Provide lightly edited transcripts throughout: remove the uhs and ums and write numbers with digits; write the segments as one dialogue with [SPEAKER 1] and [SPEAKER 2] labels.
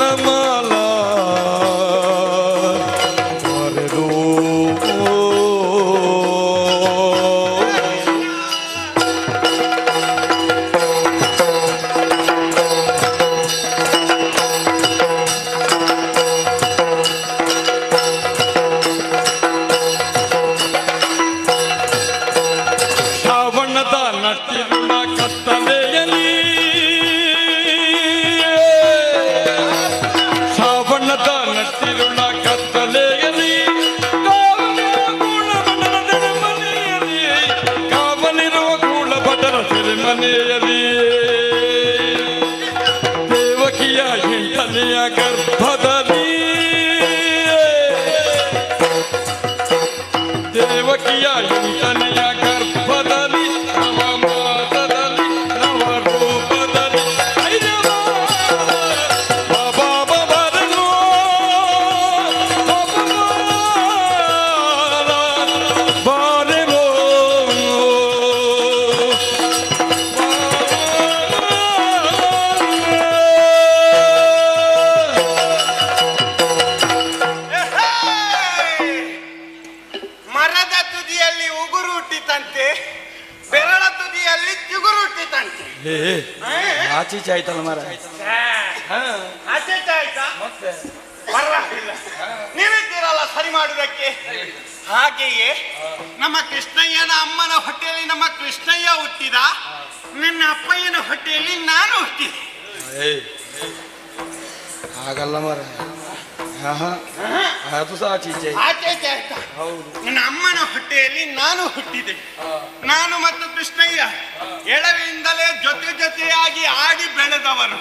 [SPEAKER 1] ವನಮಾಲಾ ಬರೆದು ಶ್ರಾವಣದ ನಟ್ಟಿರುವ ಕತ್ತಲೆಯಲ್ಲಿ ದೇವಕಿಯ ಎಂಟನೆಯ ಗರ್ಭದಲ್ಲಿ ದೇವಕಿಯ ಎಂಟನೆಯ ಗರ್ಭದಲ್ಲಿ ನವಮಾಸದಲ್ಲಿ ನವರೂಪದಲ್ಲಿ ಬಾಬಾಬರನು ಬಾರೆಲೋ
[SPEAKER 2] ಬೆರಳ ತುದಿಯಲ್ಲಿ ಚಿಗುರು ಹುಟ್ಟಿತಂತೆ.
[SPEAKER 1] ಆಚೀಚೆ ಆಯ್ತಲ್ಲ ಮರ
[SPEAKER 2] ಆಚೆ ಆಯ್ತಾ? ಪರವಾಗಿಲ್ಲ, ನೀವಿದ್ದೀರಲ್ಲ ಸರಿ ಮಾಡುವುದಕ್ಕೆ. ಹಾಗೆಯೇ ನಮ್ಮ ಕೃಷ್ಣಯ್ಯನ ಅಮ್ಮನ ಹೊಟ್ಟೆಯಲ್ಲಿ ನಮ್ಮ ಕೃಷ್ಣಯ್ಯ ಹುಟ್ಟಿದ, ನನ್ನ ಅಪ್ಪಯ್ಯನ ಹೊಟ್ಟೆಯಲ್ಲಿ ನಾನು ಹುಟ್ಟಿದೆ.
[SPEAKER 1] ಹಾಗಲ್ಲ ಮರ, ಅದು ಸಹ ಆಚೀಚೆ
[SPEAKER 2] ಆಯ್ತಾ? ನನ್ನ ಅಮ್ಮನ ಹೊಟ್ಟೆಯಲ್ಲಿ ನಾನು ಹುಟ್ಟಿದೆ. ನಾನು ಮತ್ತು ಕೃಷ್ಣಯ್ಯ ಎಳವೆಯಿಂದಲೇ ಜೊತೆಯಾಗಿ ಆಡಿ ಬೆಳೆದವರು.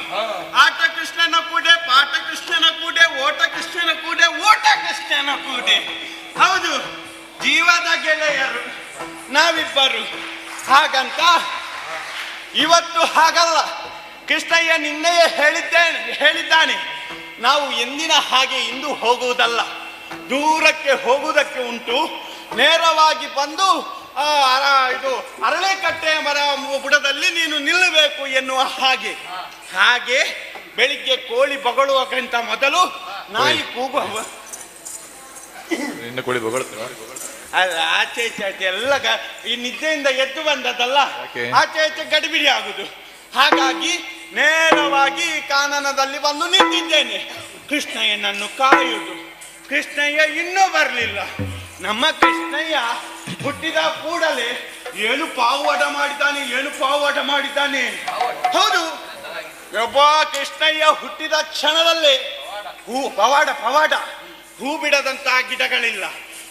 [SPEAKER 2] ಆಟ ಕೃಷ್ಣನ ಕೂಡೆ, ಪಾಠ ಕೃಷ್ಣನ ಕೂಡೆ, ಓಟ ಕೃಷ್ಣನ ಕೂಡೆ, ಓಟ ಕೃಷ್ಣನ ಕೂಡೆ. ಹೌದು, ಜೀವದ ಗೆಳೆಯರು ನಾವಿಬ್ಬರು. ಹಾಗಂತ ಇವತ್ತು ಹಾಗಲ್ಲ. ಕೃಷ್ಣಯ್ಯ ನಿನ್ನೆಯೇ ಹೇಳಿದ್ದಾನೆ, ನಾವು ಎಂದಿನ ಹಾಗೆ ಇಂದು ಹೋಗುವುದಲ್ಲ, ದೂರಕ್ಕೆ ಹೋಗುವುದಕ್ಕೆ ಉಂಟು. ನೇರವಾಗಿ ಬಂದು ಇದು ಅರಳೆಕಟ್ಟೆಯ ಮರ ಬುಡದಲ್ಲಿ ನೀನು ನಿಲ್ಲಬೇಕು ಎನ್ನುವ ಹಾಗೆ ಬೆಳಿಗ್ಗೆ ಕೋಳಿ ಬಗಳುವಕ್ಕಿಂತ ಮೊದಲು ನಾಯಿ ಕೂಗುವ. ಅಲ್ಲ, ಆಚೆ ಎಲ್ಲ ಈ ನಿದ್ದೆಯಿಂದ ಎದ್ದು ಬಂದದಲ್ಲ, ಆಚೆ ಗಡಿಬಿಡಿ ಆಗುದು. ಹಾಗಾಗಿ ನೇರವಾಗಿ ಕಾನನದಲ್ಲಿ ಬಂದು ನಿಂತಿದ್ದೇನೆ, ಕೃಷ್ಣಯ್ಯನನ್ನು ಕಾಯುವುದು. ಕೃಷ್ಣಯ್ಯ ಇನ್ನೂ ಬರಲಿಲ್ಲ. ನಮ್ಮ ಕೃಷ್ಣಯ್ಯ ಹುಟ್ಟಿದ ಕೂಡಲೇ ಏನು ಪಾವಡ ಮಾಡಿದ್ದಾನೆ. ಹೌದು, ಒಬ್ಬ ಕೃಷ್ಣಯ್ಯ ಹುಟ್ಟಿದ ಕ್ಷಣದಲ್ಲೇ ಪವಾಡ. ಹೂ ಬಿಡದಂತಹ ಗಿಡಗಳಿಲ್ಲ,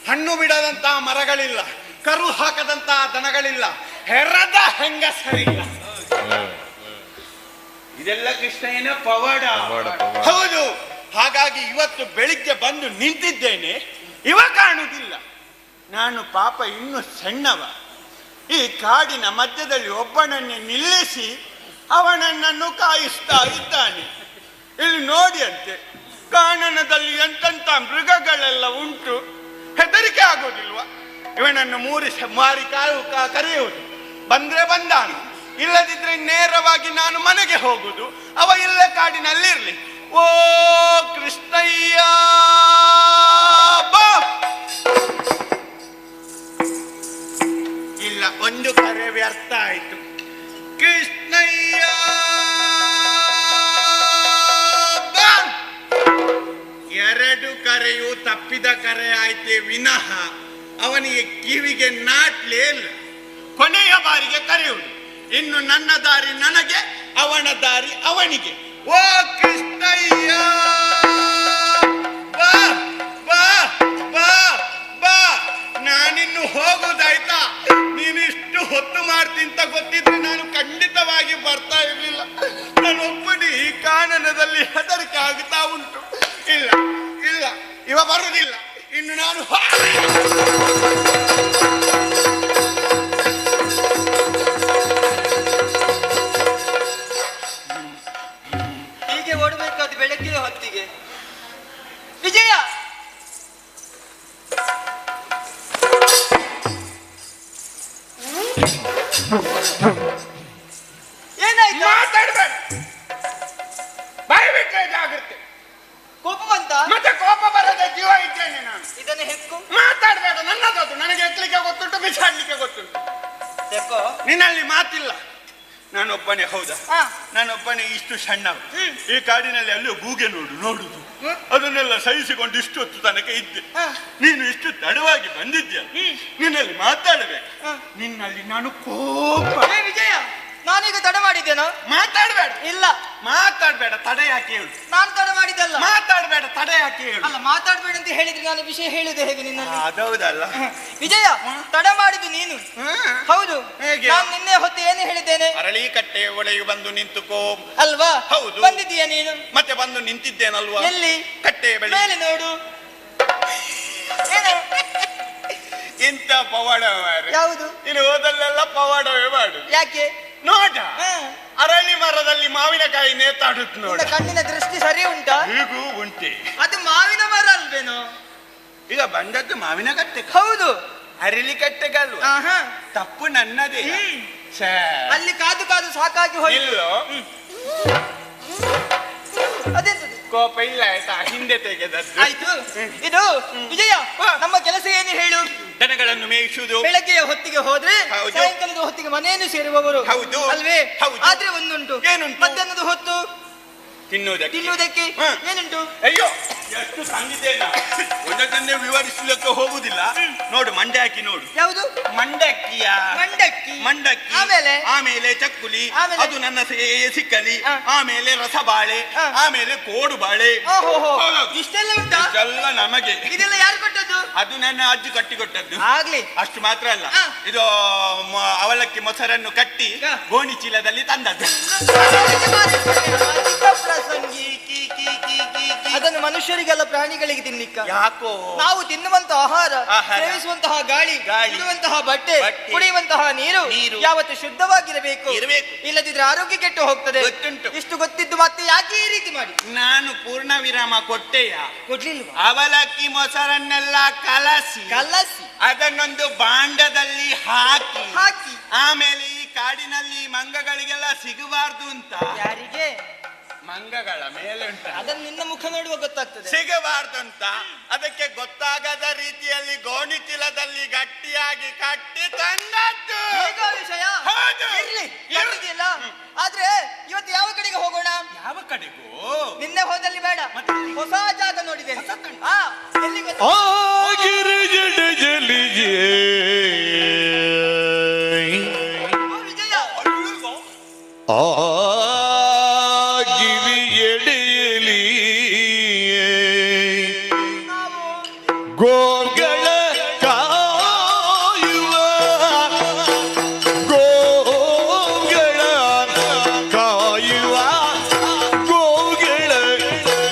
[SPEAKER 2] ಹಣ್ಣು ಬಿಡದಂತಹ ಮರಗಳಿಲ್ಲ, ಕರು ಹಾಕದಂತಹ ದನಗಳಿಲ್ಲ, ಹೆರದ ಹೆಂಗಸರಿಲ್ಲ. ಇದೆಲ್ಲ ಕೃಷ್ಣಯ್ಯನ ಪವಾಡ. ಹೌದು, ಹಾಗಾಗಿ ಇವತ್ತು ಬೆಳಿಗ್ಗೆ ಬಂದು ನಿಂತಿದ್ದೇನೆ, ಇವ ಕಾಣುವುದಿಲ್ಲ. ನಾನು ಪಾಪ ಇನ್ನು ಸಣ್ಣವ. ಈ ಕಾಡಿನ ಮಧ್ಯದಲ್ಲಿ ಒಬ್ಬನನ್ನೇ ನಿಲ್ಲಿಸಿ ಅವನನ್ನು ಕಾಯಿಸ್ತಾ ಇದ್ದಾನೆ. ಇಲ್ಲಿ ನೋಡಿ ಅಂತೆ, ಕಾನನದಲ್ಲಿ ಎಂತೆಂಥ ಮೃಗಗಳೆಲ್ಲ ಉಂಟು. ಹೆದರಿಕೆ ಆಗೋದಿಲ್ವಾ? ಇವನನ್ನು ಮಾರಿ ಕರೆಯುವುದು. ಬಂದ್ರೆ ಬಂದಾನು, ಇಲ್ಲದಿದ್ರೆ ನೇರವಾಗಿ ನಾನು ಮನೆಗೆ ಹೋಗುದು. ಅವ ಇಲ್ಲೇ ಕಾಡಿನಲ್ಲಿರ್ಲಿ. ಓ ಕೃಷ್ಣಯ್ಯ ಬಾ. ಇಲ್ಲ, ಒಂದು ಕರೆ ವ್ಯರ್ಥ ಆಯ್ತು. ಕೃಷ್ಣಯ್ಯ ಬಾ. ಎರಡು ಕರೆಯು ತಪ್ಪಿದ ಕರೆ ಆಯ್ತೆ ವಿನಃ ಅವನಿಗೆ ಕಿವಿಗೆ ನಾಟ್ಲೇ ಇಲ್ಲ. ಕೊನೆಯ ಬಾರಿಗೆ ಕರೆಯುವುದು. ಇನ್ನು ನನ್ನ ದಾರಿ ನನಗೆ, ಅವನ ದಾರಿ ಅವನಿಗೆ. ಓ ಕೃಷ್ಣಯ್ಯ ಬಾ ಬಾ ಬಾ ಬಾ. ನಾನಿನ್ನು ಹೋಗುದಾಯ್ತಾ? ನೀನಿಷ್ಟು ಹೊತ್ತು ಮಾಡ್ತಿಂತ ಗೊತ್ತಿದ್ರೆ ನಾನು ಖಂಡಿತವಾಗಿ ಬರ್ತಾ ಇರ್ಲಿಲ್ಲ. ನಾನು ಒಬ್ಬನೇ ಈ ಕಾನನದಲ್ಲಿ ಹೆದರಿಕೆ ಆಗುತ್ತಾ ಉಂಟು. ಇಲ್ಲ, ಇವ ಬರುವುದಿಲ್ಲ. ಇನ್ನು ನಾನು
[SPEAKER 3] ಹೀಗೆ ಓಡಬೇಕಾದ ಬೆಳಗ್ಗಿನ ಹೊತ್ತಿಗೆ ವಿಜಯ ಏನಾಯ್ತು?
[SPEAKER 2] ಮಾತಾಡ್ಬೇಡ, ಬಾಯಿ ಬಿಟ್ಟರೆ ಜಾಗ್ರತೆ. ಮತ್ತೆ ಕೋಪ ಬರದೆ ಜೀವ ಇದ್ದೇನೆ ನಾನು.
[SPEAKER 3] ಇದನ್ನು ಹೆಕ್ಕು.
[SPEAKER 2] ಮಾತಾಡ್ಬೇಡ, ನನ್ನದದು. ನನಗೆ ಎತ್ತಲಿಕ್ಕೆ ಗೊತ್ತುಂಟು, ಬಿಸಾಡ್ಲಿಕ್ಕೆ ಗೊತ್ತುಂಟು.
[SPEAKER 3] ಹೆಕ್ಕೋ.
[SPEAKER 2] ನಿನ್ನಲ್ಲಿ ಮಾತಿಲ್ಲ. ನಾನೊಬ್ಬನೇ. ಹೌದಾ?
[SPEAKER 3] ಹಾ.
[SPEAKER 2] ನಾನೊಬ್ಬನೇ ಇಷ್ಟು ಸಣ್ಣವ. ಈ ಕಾಡಿನಲ್ಲಿ ಅಲ್ಲೂ ಗೂಗೆ ನೋಡುದು ಅದನ್ನೆಲ್ಲ ಸಹಿಸಿಕೊಂಡು ಇಷ್ಟು ಹೊತ್ತು ತನಕ ಇದ್ದೆ. ನೀನು ಇಷ್ಟು ತಡವಾಗಿ ಬಂದಿದ್ಯಾ. ನಿನ್ನಲ್ಲಿ ಮಾತಾಡಬೇಕು. ನಿನ್ನಲ್ಲಿ ನಾನು ಕೋಪ.
[SPEAKER 3] ವಿಜಯ, ನಾನೀಗ ತಡ ಮಾಡಿದ್ದೇನೋ?
[SPEAKER 2] ಮಾತಾಡ್ಬೇಡ.
[SPEAKER 3] ಇಲ್ಲ,
[SPEAKER 2] ಮಾತಾಡ್ಬೇಡ. ತಡೆ ಯಾಕೆ ಹೇಳು?
[SPEAKER 3] ನಾನು ತಡ ಮಾಡಿದ್ದಲ್ಲ.
[SPEAKER 2] ಮಾತಾಡ್ಬೇಡ. ತಡೆ ಯಾಕೆ ಹೇಳು?
[SPEAKER 3] ಅಲ್ಲ, ಮಾತಾಡ್ಬೇಡ ಅಂತ ಹೇಳಿದ್ರೆ ನಾನು ವಿಷಯ ಹೇಳುದು ಹೇಗೆ ನಿನ್ನಲ್ಲಿ?
[SPEAKER 2] ಅದೌದಲ್ಲ.
[SPEAKER 3] ವಿಜಯ, ತಡ ಮಾಡಿದ್ದು ನೀನು. ಹೌದು.
[SPEAKER 2] ಹೇಗೆ?
[SPEAKER 3] ನಾನು ನಿನ್ನೆ ಹೊತ್ತು ಏನು ಹೇಳಿದ್ದೇನೆ?
[SPEAKER 2] ಅರಳಿ ಕಟ್ಟೆ ಒಳಗೆ ಬಂದು ನಿಂತುಕೋ
[SPEAKER 3] ಅಲ್ವಾ?
[SPEAKER 2] ಹೌದು.
[SPEAKER 3] ಬಂದಿದ್ದೀಯ ನೀನು?
[SPEAKER 2] ಮತ್ತೆ ಬಂದು ನಿಂತಿದ್ದೇನಲ್ವಾ?
[SPEAKER 3] ಎಲ್ಲಿ?
[SPEAKER 2] ಕಟ್ಟೆ ಬಳಿ.
[SPEAKER 3] ಮೇಲೆ ನೋಡು. ಏನು?
[SPEAKER 2] ಇಂಥ ಪವಾಡವೇ.
[SPEAKER 3] ಯಾವುದು?
[SPEAKER 2] ನೀನು ಹೋದಲ್ಲೆಲ್ಲ ಪವಾಡವೇ ಮಾಡು.
[SPEAKER 3] ಯಾಕೆ?
[SPEAKER 2] ನೋಡ, ಅರಳಿ ಮರದಲ್ಲಿ ಮಾವಿನಕಾಯಿ ನೇತಾಡುತ್ತ ನೋಡ.
[SPEAKER 3] ನಿನ್ನ ಕಣ್ಣಿನ ದೃಷ್ಟಿ ಸರಿ ಉಂಟಾ?
[SPEAKER 2] ಹೀಗೂ ಉಂಟೆ.
[SPEAKER 3] ಅದು ಮಾವಿನ ಮರ ಅಲ್ವೇನೋ?
[SPEAKER 2] ಈಗ ಬಂದದ್ದು ಮಾವಿನ ಕಟ್ಟೆ.
[SPEAKER 3] ಹೌದು.
[SPEAKER 2] ಅರಳಿ ಕಟ್ಟೆಗಲ್ವ?
[SPEAKER 3] ಆಹಾ.
[SPEAKER 2] ತಪ್ಪು ನನ್ನದೇ. ಛೇ.
[SPEAKER 3] ಅಲ್ಲಿ ಕಾದು ಕಾದು ಸಾಕಾಗಿ ಹೋಯ್ತು.
[SPEAKER 2] ಇಲ್ಲೋ.
[SPEAKER 3] ಅದೆಂತದು?
[SPEAKER 2] ಕೋಪ ಇಲ್ಲ ಆಯ್ತಾ? ಹಿಂದೆ ತೆಗೆದದ್ದು.
[SPEAKER 3] ಆಯ್ತು. ಇದು ವಿಜಯ, ನಮ್ಮ ಕೆಲಸ ಏನು ಹೇಳು?
[SPEAKER 2] ದನಗಳನ್ನು ಮೇಯಿಸುವುದು.
[SPEAKER 3] ಬೆಳಗ್ಗೆಯ ಹೊತ್ತಿಗೆ ಹೋದ್ರೆ
[SPEAKER 2] ಹೌದು.
[SPEAKER 3] ಸಾಯಂಕಾಲದ ಹೊತ್ತಿಗೆ ಮನೆಯನ್ನು ಸೇರುವವರು.
[SPEAKER 2] ಹೌದು.
[SPEAKER 3] ಅಲ್ವೇ?
[SPEAKER 2] ಹೌದು.
[SPEAKER 3] ಆದ್ರೆ ಒಂದುಂಟು.
[SPEAKER 2] ಏನುಂಟು?
[SPEAKER 3] ಮಧ್ಯಾಹ್ನದ ಹೊತ್ತು ತಿನ್ನುವುದಕ್ಕೆ ಏನುಂಟು?
[SPEAKER 2] ಅಯ್ಯೋ, ಎಷ್ಟು ತಂದಿದ್ದೇನೆ. ಒಂದನ್ನೇ ವಿವರಿಸಲಿಕ್ಕೆ ಹೋಗುದಿಲ್ಲ. ನೋಡು, ಮಂಡೆ ಹಾಕಿ ನೋಡು.
[SPEAKER 3] ಯಾವುದು?
[SPEAKER 2] ಮಂಡಕ್ಕಿಯ. ಮಂಡಕ್ಕಿ. ಆಮೇಲೆ ಚಕ್ಕುಲಿ. ಅದು ನನ್ನ ಸಿಕ್ಕಲಿ. ಆಮೇಲೆ ರಸಬಾಳೆ. ಆಮೇಲೆ ಕೋಡು ಬಾಳೆ.
[SPEAKER 3] ಇಷ್ಟೆಲ್ಲ ಉಂಟಾ?
[SPEAKER 2] ಇದೆಲ್ಲ ನಮಗೆ.
[SPEAKER 3] ಇದೆಲ್ಲ ಯಾರು ಕೊಟ್ಟದ್ದು?
[SPEAKER 2] ಅದು ನನ್ನ ಅಜ್ಜಿ ಕಟ್ಟಿಕೊಟ್ಟದ್ದು.
[SPEAKER 3] ಆಗ್ಲಿ.
[SPEAKER 2] ಅಷ್ಟು ಮಾತ್ರ ಅಲ್ಲ, ಇದು ಅವಲಕ್ಕಿ ಮೊಸರನ್ನು ಕಟ್ಟಿ ಗೋಣಿ ಚೀಲದಲ್ಲಿ ತಂದದ್ದು.
[SPEAKER 3] ಅದನ್ನು ಮನುಷ್ಯರಿಗೆಲ್ಲ ಪ್ರಾಣಿಗಳಿಗೆ ತಿನ್ಲಿಕ್ಕ?
[SPEAKER 2] ಯಾಕೋ?
[SPEAKER 3] ನಾವು ತಿನ್ನುವಂತಹ ಆಹಾರ, ಸೇವಿಸುವಂತಹ ಗಾಳಿ, ಇಡುವಂತಹ ಬಟ್ಟೆ, ಕುಡಿಯುವಂತಹ ನೀರು ಯಾವತ್ತು ಶುದ್ಧವಾಗಿರಬೇಕು. ಇಲ್ಲದಿದ್ರೆ ಆರೋಗ್ಯ ಕೆಟ್ಟು ಹೋಗ್ತದೆ. ಇಷ್ಟು ಗೊತ್ತಿದ್ದು ಮತ್ತೆ ಯಾಕೆ ಈ ರೀತಿ ಮಾಡಿ?
[SPEAKER 2] ನಾನು ಪೂರ್ಣ ವಿರಾಮ ಕೊಟ್ಟೆಯ?
[SPEAKER 3] ಕೊಡ್ಲಿಲ್ವಾ?
[SPEAKER 2] ಅವಲಕ್ಕಿ ಮೊಸರನ್ನೆಲ್ಲ ಕಲಸಿ ಅದನ್ನೊಂದು ಬಾಂಡದಲ್ಲಿ ಹಾಕಿ ಆಮೇಲೆ ಈ ಕಾಡಿನಲ್ಲಿ ಮಂಗಗಳಿಗೆಲ್ಲ ಸಿಗಬಾರ್ದು ಅಂತ.
[SPEAKER 3] ಯಾರಿಗೆ?
[SPEAKER 2] ಮಂಗಗಳ ಮೇಲೆ ಉಂಟ.
[SPEAKER 3] ಅದನ್ನು ನಿನ್ನ ಮುಖ ನೋಡುವ ಗೊತ್ತಾಗ್ತದೆ.
[SPEAKER 2] ಸಿಗಬಾರ್ದು ಅಂತ ಅದಕ್ಕೆ ಗೊತ್ತಾಗದ ರೀತಿಯಲ್ಲಿ ಗೋಣಿ ಚೀಲದಲ್ಲಿ ಗಟ್ಟಿಯಾಗಿ ಕಟ್ಟಿ ತಂದದ್ದು.
[SPEAKER 3] ವಿಷಯ ಇರ್ಲಿ, ಆದ್ರೆ ಇವತ್ತು ಯಾವ ಕಡೆಗೆ ಹೋಗೋಣ?
[SPEAKER 2] ಯಾವ ಕಡೆಗೂ?
[SPEAKER 3] ನಿನ್ನೆ ಹೋದಲ್ಲಿ ಬೇಡ, ಹೊಸ ಜಾಗ ನೋಡಿದ್ದೇನೆ. ಎಲ್ಲಿ ವಿಜಯ?
[SPEAKER 1] ಗಿರಿಯಡೆಯಲಿ ಗೋಗಳ ಕಾಯುವ ಗೋಗಳ ಕಾಯುವ ಗೋಗಳ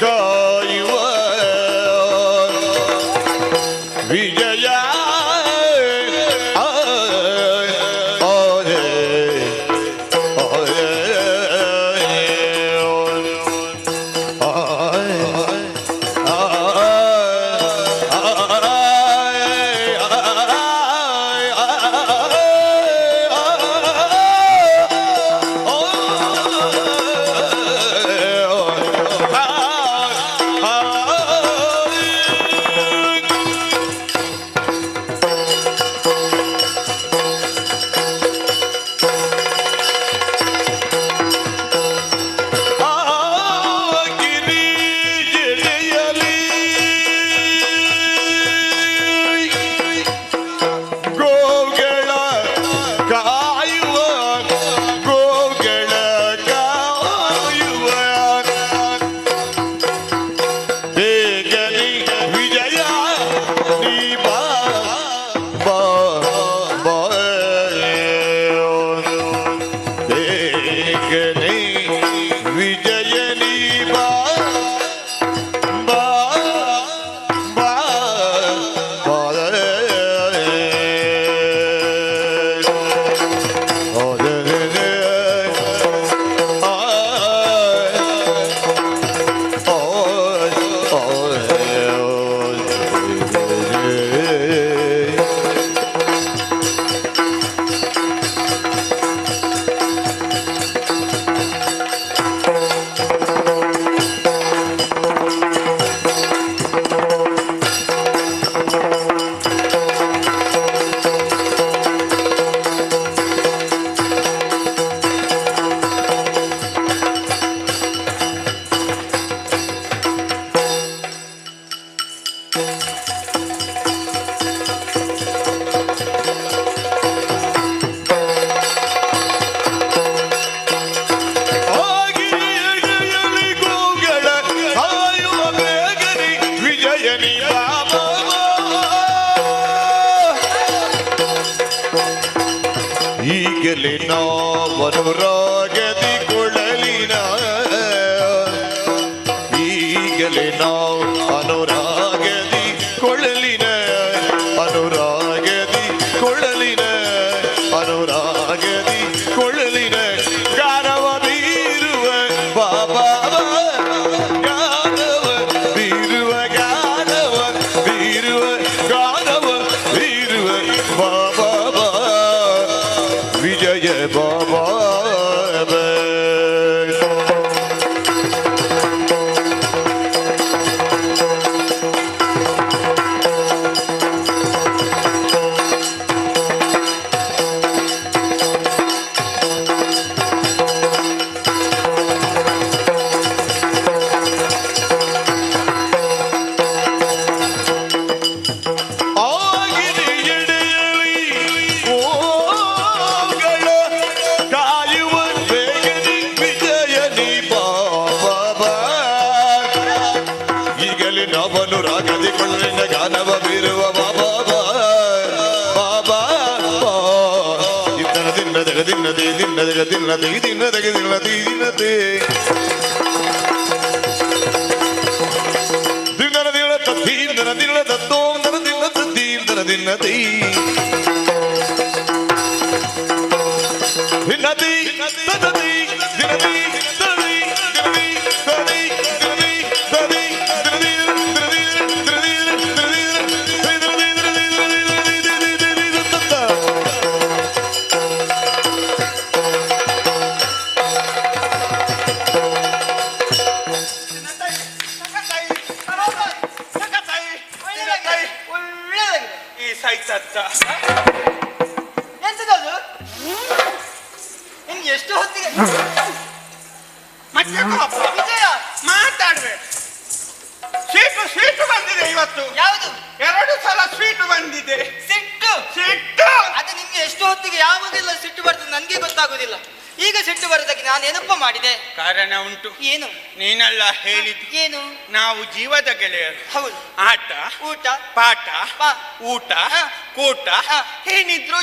[SPEAKER 1] ಕಾಯುವ ವಿಜಯ ಈಗಲೇ ನಾವನುರಾಗದಿ ಕೊಳಲಿನ ಈಗಲೇ ನಾವು ಅನುರಾಗದಿ ಕೊಳಲಿನ ಅನುರಾಗದಿ ಕೊಳಲಿನ ಅನುರಾಗದಿ ಕೊಳಲಿನ ಗಾನವ ಬೀರುವ ಬಾಬಾ ಗಾನವ ಬೀರುವ ಗಾನವ ಬೀರುವ ಗಾನವ ಬೀರುವ ಬಾಬಾ ವಿಜಯ ಬಾಬಾ ಆಗಿದೆ ಎಡೆಯಲಿ ಓಗಳ ಕಾಯುವ ಬೇಗನೆ ವಿಜಯನಿ ಬಾಬಾ ಈಗಲೇ ನಾವನು ರಾಗದಿ ಕೊಳ್ಳಿನ ಗಾನವ ಬೀರುವ ಬಾಬಾ ಬಾಬಾ ದಿನ ದಿನ ದಿನದೇ ದಿನದಗ ದಿನದೇ ದಿನದಗ ದಿನದೇ ದಿನದೇ ದಿನದ ದಿನ ದಿನದ ದಿನದ ತೋಂದರ ದಿನದ ದಿನದ ದಿನದಿ ದಿನದಿ ತದದಿ ದಿನದಿ ತದಿ ದಿನದಿ ತದಿ ದಿನದಿ ತದಿ ದಿನದಿ ದಿನದಿ ದಿನದಿ
[SPEAKER 3] ಒಳ್ಳೆದಾಗಿದೆ.
[SPEAKER 2] ಈ ಸಾಯ್ತತ್ತ
[SPEAKER 3] ಎಂತದದು? ಇನ್ನು ಎಷ್ಟು ಹೊತ್ತಿಗೆ
[SPEAKER 2] ಮತ್ತೆ ಪಾಪ
[SPEAKER 3] ವಿಜಯ
[SPEAKER 2] ಮಾತಾಡ್ವೆ ಸ್ವೀಟು ಬಂದಿದೆ ಇವತ್ತು.
[SPEAKER 3] ಯಾವುದು?
[SPEAKER 2] 2 ಸಲ ಸ್ವೀಟು ಬಂದಿದೆ.
[SPEAKER 3] ಸಿಟ್ಟು.
[SPEAKER 2] ಸಿಟ್ಟು
[SPEAKER 3] ಅದು ನಿಮ್ಗೆ ಎಷ್ಟು ಹೊತ್ತಿಗೆ ಯಾವಾಗೆಲ್ಲ ಸಿಟ್ಟು ಬರ್ತದೆ ನನ್ಗೆ ಗೊತ್ತಾಗುದಿಲ್ಲ. ಈಗ ಸಿಟ್ಟು ಬರೋದಕ್ಕೆ ನಾನು ಏನಪ್ಪ ಮಾಡಿದೆ?
[SPEAKER 2] ಕಾರಣ ಉಂಟು.
[SPEAKER 3] ಏನು?
[SPEAKER 2] ನೀನೆಲ್ಲ ಹೇಳಿದ್ದು.
[SPEAKER 3] ಏನು?
[SPEAKER 2] ನಾವು ಜೀವದ ಗೆಳೆಯರು.
[SPEAKER 3] ಹೌದು.
[SPEAKER 2] ಆಟ
[SPEAKER 3] ಊಟ
[SPEAKER 2] ಪಾಠ
[SPEAKER 3] ಪಾ.
[SPEAKER 2] ಊಟ
[SPEAKER 3] ಹ.
[SPEAKER 2] ಕೂಟ
[SPEAKER 3] ಹ.
[SPEAKER 2] ಏನಿದ್ರು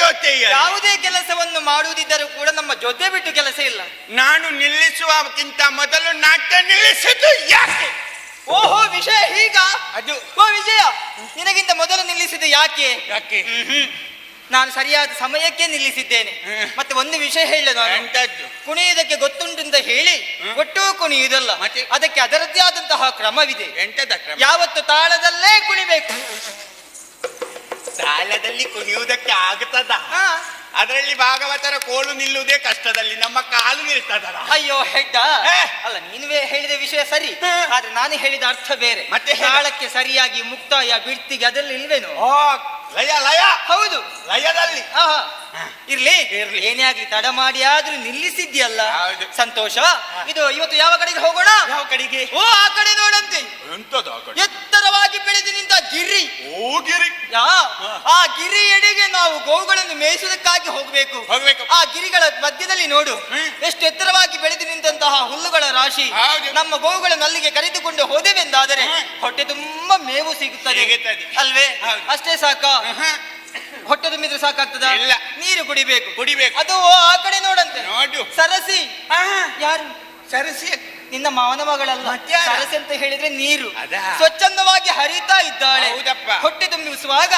[SPEAKER 2] ಜೊತೆಯ
[SPEAKER 3] ಯಾವುದೇ ಕೆಲಸವನ್ನು ಮಾಡುವುದಿದ್ದರೂ ಕೂಡ ನಮ್ಮ ಜೊತೆ ಬಿಟ್ಟು ಕೆಲಸ ಇಲ್ಲ.
[SPEAKER 2] ನಾನು ನಿಲ್ಲಿಸುವಕ್ಕಿಂತ ಮೊದಲು ನಾಟ್ಯ ನಿಲ್ಲಿಸಿದ್ದು ಯಾಕೆ?
[SPEAKER 3] ಓಹೋ, ವಿಷಯ ಹೀಗ?
[SPEAKER 2] ಅದು
[SPEAKER 3] ಓ ವಿಜಯ, ನಿನಗಿಂತ ಮೊದಲು ನಿಲ್ಲಿಸಿದ್ದು ಯಾಕೆ?
[SPEAKER 2] ಯಾಕೆ?
[SPEAKER 3] ನಾನು ಸರಿಯಾದ ಸಮಯಕ್ಕೆ ನಿಲ್ಲಿಸಿದ್ದೇನೆ. ಮತ್ತೆ ಒಂದು ವಿಷಯ ಹೇಳ, ನಾನು
[SPEAKER 2] ಎಂತದ್ದು?
[SPEAKER 3] ಕುಣಿಯುವುದಕ್ಕೆ ಗೊತ್ತುಂಟು ಅಂತ ಹೇಳಿ ಒಟ್ಟು ಕುಣಿಯುವುದಲ್ಲ,
[SPEAKER 2] ಮತ್ತೆ?
[SPEAKER 3] ಅದಕ್ಕೆ ಅದರದ್ದೇ ಆದಂತಹ ಕ್ರಮವಿದೆ.
[SPEAKER 2] ಎಂತದ ಕ್ರಮ?
[SPEAKER 3] ಯಾವತ್ತು ತಾಳದಲ್ಲೇ ಕುಣಿಬೇಕು.
[SPEAKER 2] ತಾಳದಲ್ಲಿ ಕುಣಿಯುವುದಕ್ಕೆ ಆಗುತ್ತದ?
[SPEAKER 3] ಹಾ.
[SPEAKER 2] ಅದರಲ್ಲಿ ಭಾಗವತರ ಕೋಲು ನಿಲ್ಲುವುದೇ ಕಷ್ಟದಲ್ಲಿ, ನಮ್ಮ ಕಾಲು ನಿಲ್ತದಲ್ಲ.
[SPEAKER 3] ಅಯ್ಯೋ ಹೆಡ್ಡ,
[SPEAKER 2] ಹೇ.
[SPEAKER 3] ಅಲ್ಲ ನೀವೇ ಹೇಳಿದ ವಿಷಯ ಸರಿ, ಆದ್ರೆ ನಾನು ಹೇಳಿದ ಅರ್ಥ ಬೇರೆ.
[SPEAKER 2] ಮತ್ತೆ ಹೇಳು.
[SPEAKER 3] ತಾಳಕ್ಕೆ ಸರಿಯಾಗಿ ಮುಕ್ತಾಯ ಬಿಡ್ತಿಗೆ ಅದೆಲ್ಲ ಇಲ್ವೇನು?
[SPEAKER 2] ಓ ಲಯ
[SPEAKER 3] ಹೌದು.
[SPEAKER 2] ಲಯದಲ್ಲಿ
[SPEAKER 3] ಆಹಾ. ಇರ್ಲಿ ಏನೇ ಆಗ್ಲಿ, ತಡ ಮಾಡಿ ಆದ್ರೂ ನಿಲ್ಲಿಸಿದ್ಯಲ್ಲ,
[SPEAKER 2] ಹೌದು.
[SPEAKER 3] ಸಂತೋಷ. ಇದು ಇವತ್ತು ಯಾವ ಕಡೆಗೆ ಹೋಗೋಣ?
[SPEAKER 2] ಯಾವ ಕಡೆಗೆ?
[SPEAKER 3] ಓ ಆ ಕಡೆ ನೋಡಂತೆ.
[SPEAKER 2] ಎಂತದ
[SPEAKER 3] ಎತ್ತರವಾಗಿ ಬೆಳೆದು ನಿಂತ ಗಿರಿ.
[SPEAKER 2] ಹೋಗಿರಿ
[SPEAKER 3] ಆ ಗಿರಿ ಎಡೆಗೆ ನಾವು ಗೋವುಗಳನ್ನು ಮೇಯಿಸುವುದಕ್ಕಾಗಿ ಹೋಗ್ಬೇಕು. ಆ ಗಿರಿಗಳ ಮಧ್ಯದಲ್ಲಿ ನೋಡು, ಎಷ್ಟು ಎತ್ತರವಾಗಿ ಬೆಳೆದು ನಿಂತಹ ಹುಲ್ಲುಗಳ ರಾಶಿ.
[SPEAKER 2] ಹೌದು.
[SPEAKER 3] ನಮ್ಮ ಗೋವುಗಳನ್ನು ಅಲ್ಲಿಗೆ ಕರೆದುಕೊಂಡು ಹೋದೆವೆಂದಾದರೆ ಹೊಟ್ಟೆ ತುಂಬಾ ಮೇವು ಸಿಗುತ್ತದೆ,
[SPEAKER 2] ಸಿಗುತ್ತದೆ.
[SPEAKER 3] ಅಲ್ವೇ?
[SPEAKER 2] ಹೌದು.
[SPEAKER 3] ಅಷ್ಟೇ ಸಾಕ? ಹೊಟ್ಟೆ ತುಂಬಿದ್ರೆ ಸಾಕಾಗ್ತದ?
[SPEAKER 2] ಇಲ್ಲ.
[SPEAKER 3] ನೀರು ಕುಡಿಬೇಕು.
[SPEAKER 2] ಅದು
[SPEAKER 3] ಆ ಕಡೆ ನೋಡಂತೆ.
[SPEAKER 2] ನೋಡು.
[SPEAKER 3] ಸರಸಿ. ಯಾರು?
[SPEAKER 2] ಸರಸಿ
[SPEAKER 3] ನಿನ್ನ ಮಾವನ ಮಗಳಲ್ಲ.
[SPEAKER 2] ಮತ್ಯಾರ?
[SPEAKER 3] ಸರಸಿ ಅಂತ ಹೇಳಿದ್ರೆ ನೀರು.
[SPEAKER 2] ಅದಾ?
[SPEAKER 3] ಸ್ವಚ್ಛಂದವಾಗಿ ಹರಿತಾ ಇದ್ದಾಳೆ.
[SPEAKER 2] ಹೌದಪ್ಪ.
[SPEAKER 3] ಹೊಟ್ಟೆ ತುಂಬಿಸುವಾಗ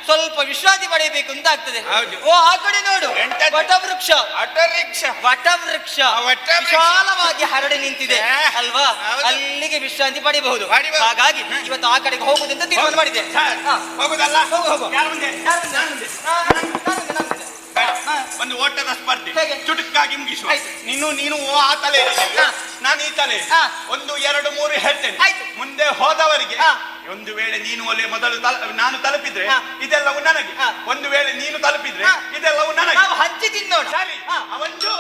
[SPEAKER 3] ಸ್ವಲ್ಪ ವಿಶ್ರಾಂತಿ ಪಡೆಯಬೇಕು ಅಂತ ಆಗ್ತದೆ.
[SPEAKER 2] ಹೌದು.
[SPEAKER 3] ಓ ಆ ಕಡೆ ನೋಡು,
[SPEAKER 2] ಎಂತದ್ದು?
[SPEAKER 3] ವಟವೃಕ್ಷ.
[SPEAKER 2] ಆಟೋರಿಕ್ಷ
[SPEAKER 3] ವಟವೃಕ್ಷ
[SPEAKER 2] ವಟವೃಕ್ಷ.
[SPEAKER 3] ವಿಶಾಲವಾಗಿ ಹರಡಿ ನಿಂತಿದೆ ಅಲ್ವಾ?
[SPEAKER 2] ಹೌದು.
[SPEAKER 3] ಅಲ್ಲಿಗೆ ವಿಶ್ರಾಂತಿ ಪಡೆಯಬಹುದು.
[SPEAKER 2] ಪಡಿಬಹುದು.
[SPEAKER 3] ಹಾಗಾಗಿ ಇವತ್ತು ಆ ಕಡೆಗೆ ಹೋಗುವುದಂತ ತೀರ್ಮಾನ ಮಾಡಿದೆ. ಹಾ.
[SPEAKER 2] ಹೋಗುದಲ್ಲ?
[SPEAKER 3] ಹೋಗು.
[SPEAKER 2] ಯಾರ ಮುಂದೆ?
[SPEAKER 3] ನಾನು ಮುಂದೆ.
[SPEAKER 2] ಬೇಡ.
[SPEAKER 3] ಹಾ.
[SPEAKER 2] ಒಂದು ಓಟದ ಸ್ಪರ್ಧೆ
[SPEAKER 3] ಹೇಗೆ?
[SPEAKER 2] ಚುಟುಕಾಗಿ ಮುಗಿಸುವ.
[SPEAKER 3] ಆಯ್ತು.
[SPEAKER 2] ನೀನು ಆ ತಲೆ
[SPEAKER 3] ಹಾ.
[SPEAKER 2] ನಾನು ಈ ತಲೆ.
[SPEAKER 3] ಹಾ.
[SPEAKER 2] 1 2 3 ಹೇಳ್ತೇನೆ.
[SPEAKER 3] ಆಯ್ತು.
[SPEAKER 2] ಮುಂದೆ ಹೋದವರಿಗೆ.
[SPEAKER 3] ಹಾ.
[SPEAKER 2] ಒಂದು ವೇಳೆ ನೀನು ಒಲೆ ಮೊದಲು ನಾನು ತಲುಪಿದ್ರೆ
[SPEAKER 3] ಹಾ.
[SPEAKER 2] ಇದೆಲ್ಲವೂ ನನಗೆ.
[SPEAKER 3] ಹಾ.
[SPEAKER 2] ಒಂದು ವೇಳೆ ನೀನು ತಲುಪಿದ್ರೆ
[SPEAKER 3] ಹಾ.
[SPEAKER 2] ಇದೆಲ್ಲವೂ ನನಗೆ.
[SPEAKER 3] ನಾವು ಹಂಚಿ ತಿನ್ನೋಣ.
[SPEAKER 2] ಸರಿ.
[SPEAKER 3] ಹಾ.
[SPEAKER 2] 1 2
[SPEAKER 1] ಿ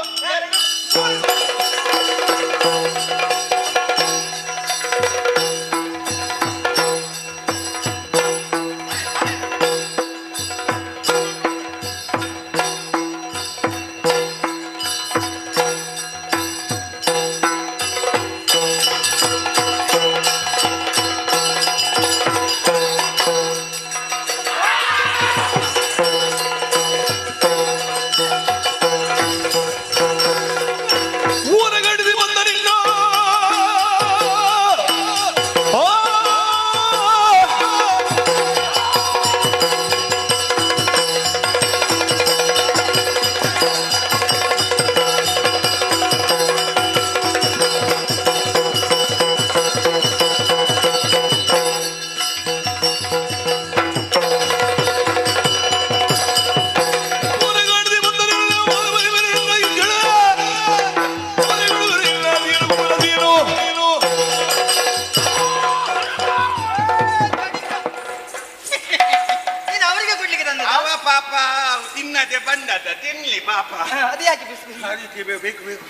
[SPEAKER 2] ತಿನ್ನದೆ ಬಂದದ ತಿನ್ಲಿ ಪಾಪ.
[SPEAKER 3] ಅದು ಯಾಕೆ ಬಿಸಿ
[SPEAKER 2] ಅದಕ್ಕೆ ಬೇಕು ಬೇಕು.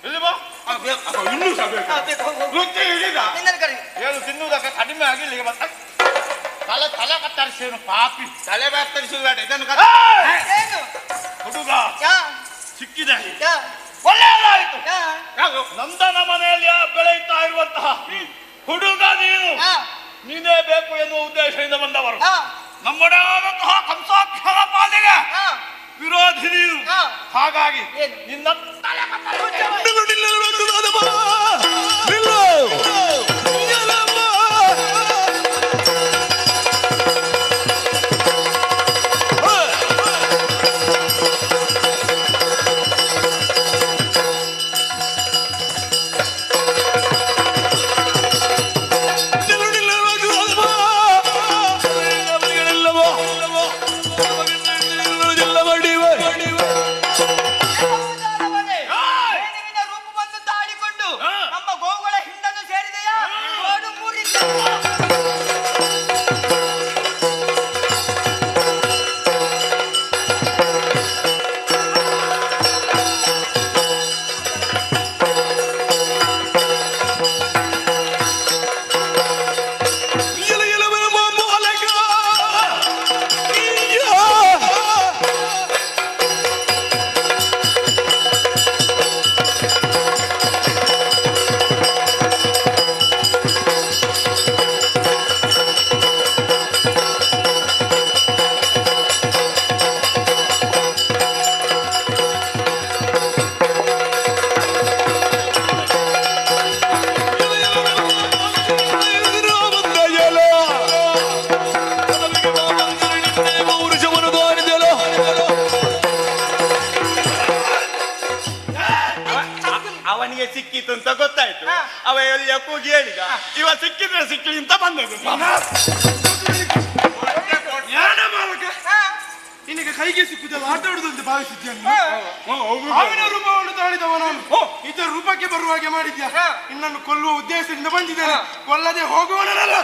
[SPEAKER 1] ಇಲ್ಲಿ ಬಾ. ಇನ್ನೂ ಸಹ ಬೇಕು. ವೃತ್ತಿ ಹಿಡಿದ
[SPEAKER 3] ನಿನ್ನನ್ನು ಕರಿ
[SPEAKER 1] ಏನು ತಿನ್ನುವುದಕ್ಕೆ ಕಡಿಮೆ ಆಗಿಲ್ಲ ಈಗ ಮತ್ತೆ ತಲೆ ತಲೆ ಕತ್ತರಿಸೇನು ಪಾಪಿ.
[SPEAKER 2] ತಲೆ ಕತ್ತರಿಸುವುದು ಬೇಡ, ಇದನ್ನು
[SPEAKER 3] ಏನು
[SPEAKER 1] ಹುಡುಗ
[SPEAKER 3] ಯಾ
[SPEAKER 1] ಸಿಕ್ಕಿದೆ,
[SPEAKER 3] ಯಾ
[SPEAKER 1] ಒಳ್ಳೆಯದಾಯಿತು.
[SPEAKER 3] ಯಾ
[SPEAKER 1] ನಂದನ ಮನೆಯಲ್ಲಿ ಬೆಳೆಯುತ್ತಾ ಇರುವಂತಹ ಹುಡುಗ ನೀನು, ನೀನೇ ಬೇಕು ಎನ್ನುವ ಉದ್ದೇಶದಿಂದ ಬಂದವರು. ನಮ್ಮೊಡೆ ಆದಂತಹ ಕಂಸಾಕ್ಷರ ಪಾಲಿಗೆ ವಿರೋಧಿ ನೀನು. ಹಾಗಾಗಿ ನಿನ್ನ ತಲೆ
[SPEAKER 2] ಅವನಿಗೆ ಸಿಕ್ಕಿತು ಅಂತ ಗೊತ್ತಾಯ್ತು. ಅವ ಎಲ್ಲಿಯ ಕೂಗಿ ಹೇಳಿದ, ಇವ ಸಿಕ್ಕಿದ್ರೆ ಸಿಕ್ಕಲಿ ಅಂತ ಬಂದದ್ದು.
[SPEAKER 4] ನಿನಗೆ ಕೈಗೆ ಸಿಕ್ಕುದಲ್ಲ ಆಟ ಆಡುದಂತೆ ಭಾವಿಸಿದ್ಯಾ? ಹಾವಿನ ರೂಪವನ್ನು ತಾಳಿದವ ನಾನು ಇದರ ರೂಪಕ್ಕೆ ಬರುವ ಹಾಗೆ ಮಾಡಿದ್ಯಾ? ನಿನ್ನನ್ನು ಕೊಲ್ಲುವ ಉದ್ದೇಶದಿಂದ ಬಂದಿದ್ದೇನೆ, ಕೊಲ್ಲದೆ ಹೋಗುವನಲ್ಲ.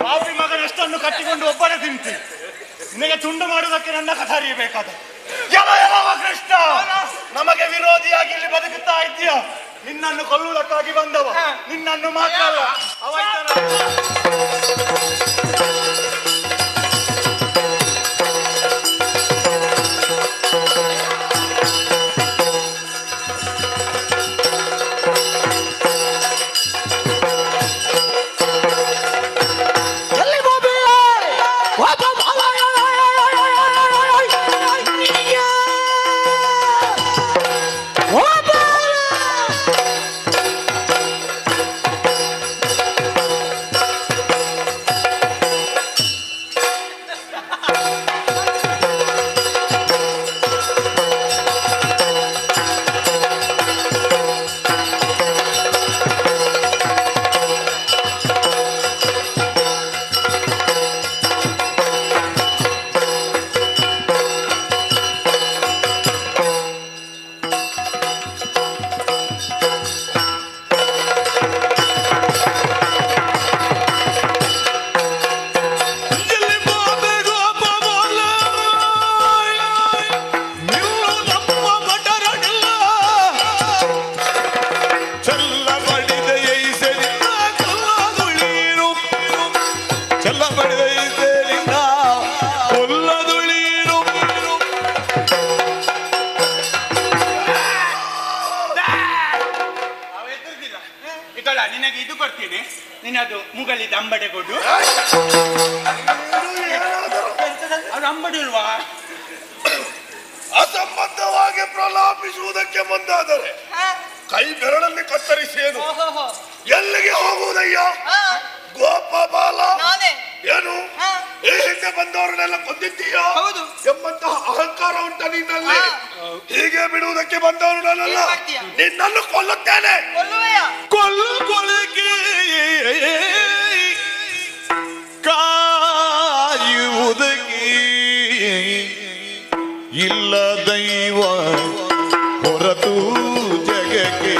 [SPEAKER 1] ಪಾಪಿ ಮಗನಷ್ಟನ್ನು ಕಟ್ಟಿಕೊಂಡು ಒಬ್ಬನೇ ತಿಂತಿ. ನಿನಗೆ ತುಂಡು ಮಾಡುವುದಕ್ಕೆ ನನ್ನ ಕಥಾರಿಯಬೇಕಾದ ಕೃಷ್ಣ ನಮಗೆ ವಿರೋಧಿಯಾಗಿ ಇಲ್ಲಿ ಬದುಕುತ್ತಾ ಇದ್ದೀಯ. ನಿನ್ನನ್ನು ಕೊಲ್ಲುವುದಕ್ಕಾಗಿ ಬಂದವ, ನಿನ್ನನ್ನು ಮಾತ್ರ ಅಲ್ಲ
[SPEAKER 2] ಅಂಕಲಿದ್ದ ಅಂಬಡೆ ಕೊಡು. ಅದು ಅಂಬಡಿ ಇಲ್ವಾ?
[SPEAKER 1] ಅಸಂಬದ್ಧವಾಗಿ ಪ್ರಲಾಪಿಸುವುದಕ್ಕೆ ಮುಂದಾದರೆ ಕೈ ಬೆರಳಲ್ಲಿ ಕತ್ತರಿಸೇನು? ಎಲ್ಲಿಗೆ ಹೋಗುವುದಯ್ಯ? ಗೋಪಾಲ, ಏನು ಈ ಹಿಂದೆ ಬಂದವರನ್ನೆಲ್ಲ ಕೊಂದಿದ್ದೀಯ ಎಂಬಂತಹ ಅಹಂಕಾರ ಉಂಟ ನಿನ್ನಲ್ಲಿ. ಹೀಗೆ ಬಿಡುವುದಕ್ಕೆ ಬಂದವರು ನಾನಲ್ಲ, ನಿನ್ನನ್ನು ಕೊಲ್ಲುತ್ತೇನೆ.
[SPEAKER 5] ಕೊಲ್ಲುಗೊಳಗೆ ಕಾಯುವುದಕ್ಕೆ ಇಲ್ಲ ದೈವ ಹೊರತು ಜಗಕ್ಕೆ.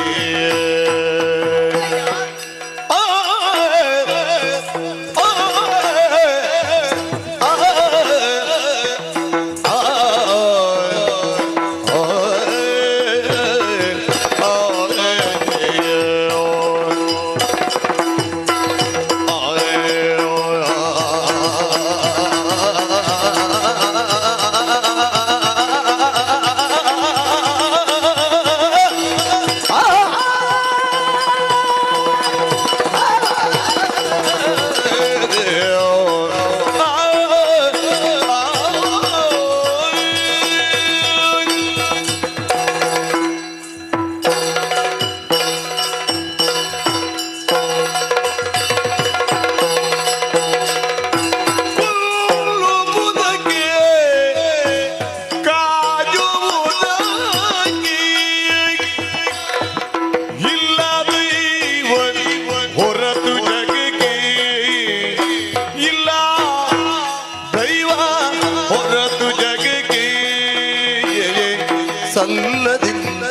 [SPEAKER 5] ಸಲ್ಲದಿಂದ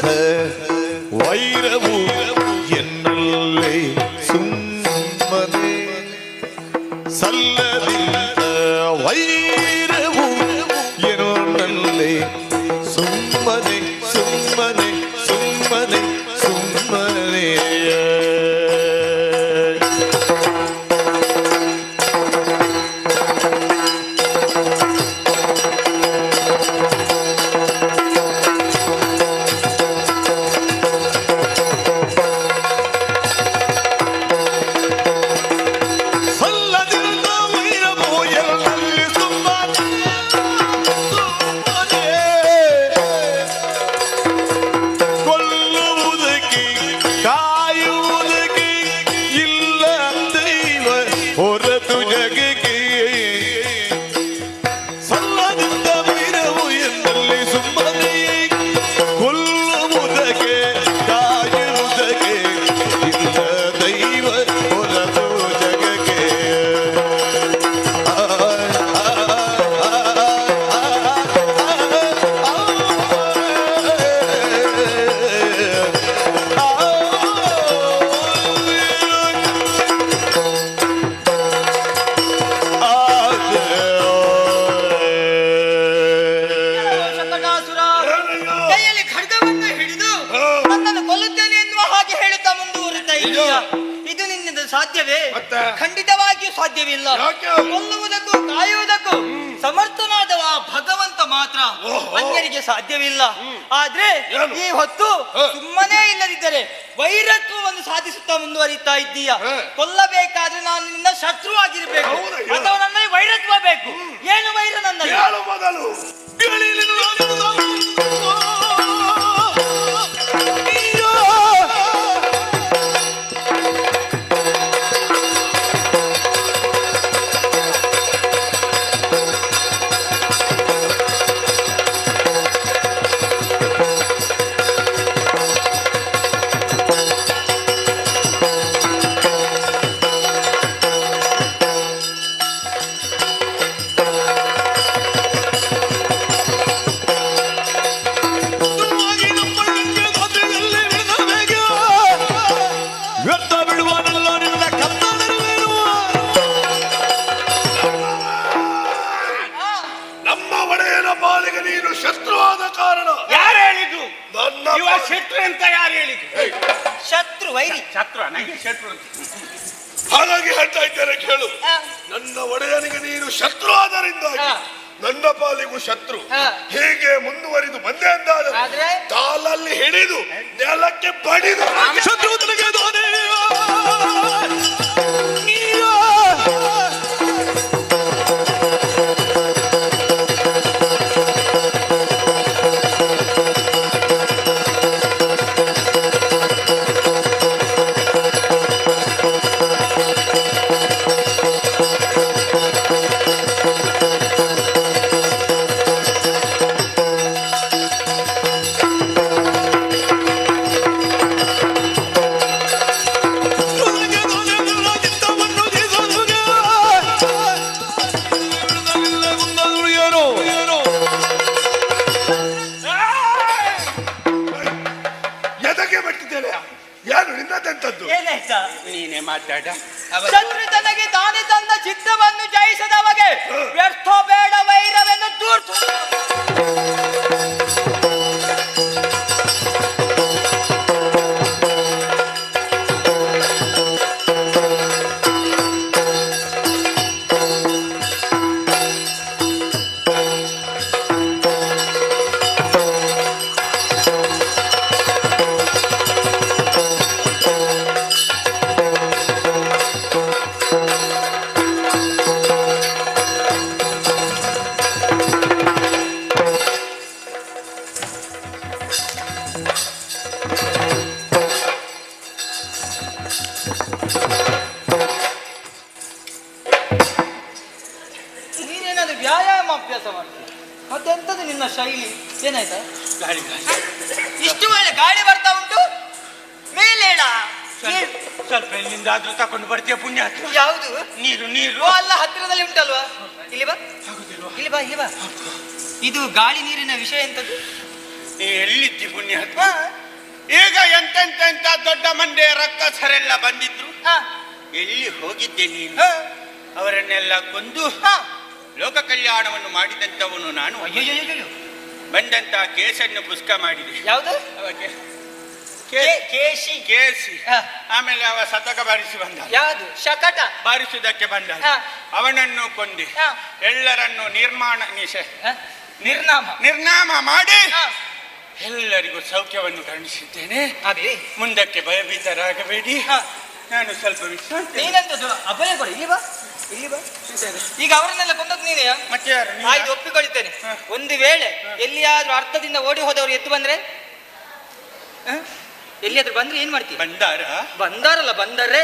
[SPEAKER 5] ವೈರವು ಎನ್ನಲ್ಲೇ ಸುಮ್ಮನೆ, ಸಲ್ಲದಿಂದ ವೈರವು ಎನ್ನಲ್ಲೇ ಸುಮ್ಮನೆ ಸುಮ್ಮನೆ ಸುಮ್ಮನೆ ಸುಮ್ಮನೆ.
[SPEAKER 3] ಇದು ನಿನ್ನಿಂದ ಸಾಧ್ಯವೇ? ಖಂಡಿತವಾಗಿಯೂ ಸಾಧ್ಯವಿಲ್ಲ. ಕೊಲ್ಲುವುದಕ್ಕೂ ಕಾಯುವುದಕ್ಕೂ ಸಮರ್ಥನಾದವ ಭಗವಂತ ಮಾತ್ರ, ಅನ್ಯರಿಗೆ ಸಾಧ್ಯವಿಲ್ಲ. ಆದ್ರೆ ಈ ಹೊತ್ತು ಸುಮ್ಮನೆ ಇಲ್ಲದಿದ್ದರೆ ವೈರತ್ವವನ್ನು ಸಾಧಿಸುತ್ತಾ ಮುಂದುವರಿತಾ ಇದ್ದೀಯ. ಕೊಲ್ಲಬೇಕಾದ್ರೆ ನಾನು ನಿನ್ನ ಶತ್ರು ಆಗಿರ್ಬೇಕು ಅಥವಾ ನನ್ನ ವೈರತ್ವ ಬೇಕು. ಏನು ವೈರ ನನ್ನಲ್ಲಿ?
[SPEAKER 1] ಮೊದಲು ಶತ್ರುವಾದ ಕಾರಣ
[SPEAKER 2] ಯಾರು ಹೇಳಿದ್ದು?
[SPEAKER 1] ನನ್ನ
[SPEAKER 2] ಇವ ಶತ್ರು ಅಂತ ಯಾರು ಹೇಳಿದ್ದು?
[SPEAKER 3] ಶತ್ರು ವೈರಿ.
[SPEAKER 2] ಶತ್ರು ನನಗೆ ಶತ್ರು ಅಂತ.
[SPEAKER 1] ಹಾಗಾಗಿ ಹೇಳ್ತಾ ಇದ್ದೇನೆ ಕೇಳು. ನನ್ನ ಒಡೆಯನಿಗೆ ನೀನು ಶತ್ರು ಆದರಿಂದಾಗಿ ನನ್ನ ಪಾಲಿಗೂ ಶತ್ರು. ಹೀಗೆ ಮುಂದುವರಿದು ಬಂದೆ ಅಂದಾದರೆ ಕಾಲಲ್ಲಿ ಹಿಡಿದು ನೆಲಕ್ಕೆ ಬಡಿದು
[SPEAKER 5] ಶತ್ರು
[SPEAKER 2] ಮಾತಾಡ.
[SPEAKER 3] ಶತ್ರು ತನಗೆ ತಾನೇ ತನ್ನ ಚಿತ್ತವನ್ನು ಜಯಿಸದವಗೆ ವ್ಯರ್ಥ ಬೇಡ ವೈರವೆನ್ನು ದೂರ್ತು. ನೀನೇನಾದ್ರೂ ವ್ಯಾಯಾಮ ಅಭ್ಯಾಸ ಮಾಡ್ತೀಯ? ಮತ್ತೆಂತದ್ದು ನಿನ್ನ ಶೈಲಿ? ಏನಾಯ್ತಾ?
[SPEAKER 2] ಗಾಳಿ
[SPEAKER 3] ಇಷ್ಟು ವೇಳೆ ಗಾಳಿ ಬರ್ತಾ ಉಂಟು, ಮೇಲೇಳ.
[SPEAKER 2] ಸ್ವಲ್ಪ ಎಲ್ಲಿಂದಾದ್ರೂ ತಕೊಂಡು ಬರ್ತೀಯ ಪುಣ್ಯಾತ್ಮ.
[SPEAKER 3] ಯಾವುದು?
[SPEAKER 2] ನೀರು ನೀರು.
[SPEAKER 3] ಓ, ಅಲ್ಲ, ಹತ್ತಿರದಲ್ಲಿ ಉಂಟಲ್ವಾ? ಇಲ್ಲಿ ಬಾ, ಇಲ್ಲಿ ಬಾ, ಇಲ್ಲಿ ಬಾ. ಇದು ಗಾಳಿ ನೀರಿನ ವಿಷಯ ಎಂತದ್ದು?
[SPEAKER 2] ನೀ ಎಲ್ಲಿದ್ದಿ ಪುಣ್ಯಾತ್ಮ? ಈಗ ಎಂತೆಂತ ದೊಡ್ಡ ಮಂಡೆ ರಕ್ಕಸರೆಲ್ಲ ಬಂದಿದ್ರು. ಎಲ್ಲಿ ಹೋಗಿದ್ದೆ ನೀನು? ಅವರನ್ನೆಲ್ಲ ಕೊಂದು ಲೋಕ ಕಲ್ಯಾಣವನ್ನು ಮಾಡಿದಂತವನು ನಾನು. ಬಂದಂತ ಕೇಸನ್ನು ಪುಸ್ತಕ ಮಾಡಿದೆ.
[SPEAKER 3] ಯಾವುದು?
[SPEAKER 2] ಕೇಸಿ ಕೇಸಿ. ಆಮೇಲೆ ಅವ ಸತಕ ಬಾರಿಸಿ ಬಂದ.
[SPEAKER 3] ಯಾವುದು? ಶಕಟ
[SPEAKER 2] ಬಾರಿಸುವುದಕ್ಕೆ ಬಂದ. ಅವನನ್ನು ಕೊಂದಿ ಎಲ್ಲರನ್ನು ನಿರ್ನಾಮ ಮಾಡಿ ಎಲ್ಲರಿಗೂ ಸೌಖ್ಯವನ್ನು ಕರುಣಿಸಿದ್ದೇನೆ. ಮುಂದಕ್ಕೆ ಭಯಭೀತರಾಗಬೇಡಿ. ನಾನು ಸ್ವಲ್ಪ ವಿಶ್ರಾಂತಿ.
[SPEAKER 3] ನೀನಂತದ್ದು ಅಭಯ ಕೊಡಿ. ಇಲ್ಲಿ ಬಾ, ಇಲ್ಲಿ ಬಾ. ಈಗ ಅವರನ್ನೆಲ್ಲ ಕೊಂದದ್ದು ನೀನೇ?
[SPEAKER 2] ಮತ್ತೆ ಯಾರು?
[SPEAKER 3] ಆಯ್ತು, ಒಪ್ಪಿಕೊಳ್ತೇನೆ. ಒಂದು ವೇಳೆ ಎಲ್ಲಿಯಾದ್ರೂ ಅರ್ಥದಿಂದ ಓಡಿ ಹೋದವರು ಎದ್ದು ಬಂದ್ರೆ, ಎಲ್ಲಿಯಾದ್ರೂ ಬಂದ್ರೆ ಏನ್ ಮಾಡ್ತೀವಿ? ಬಂದಾರಲ್ಲ, ಬಂದ್ರೆ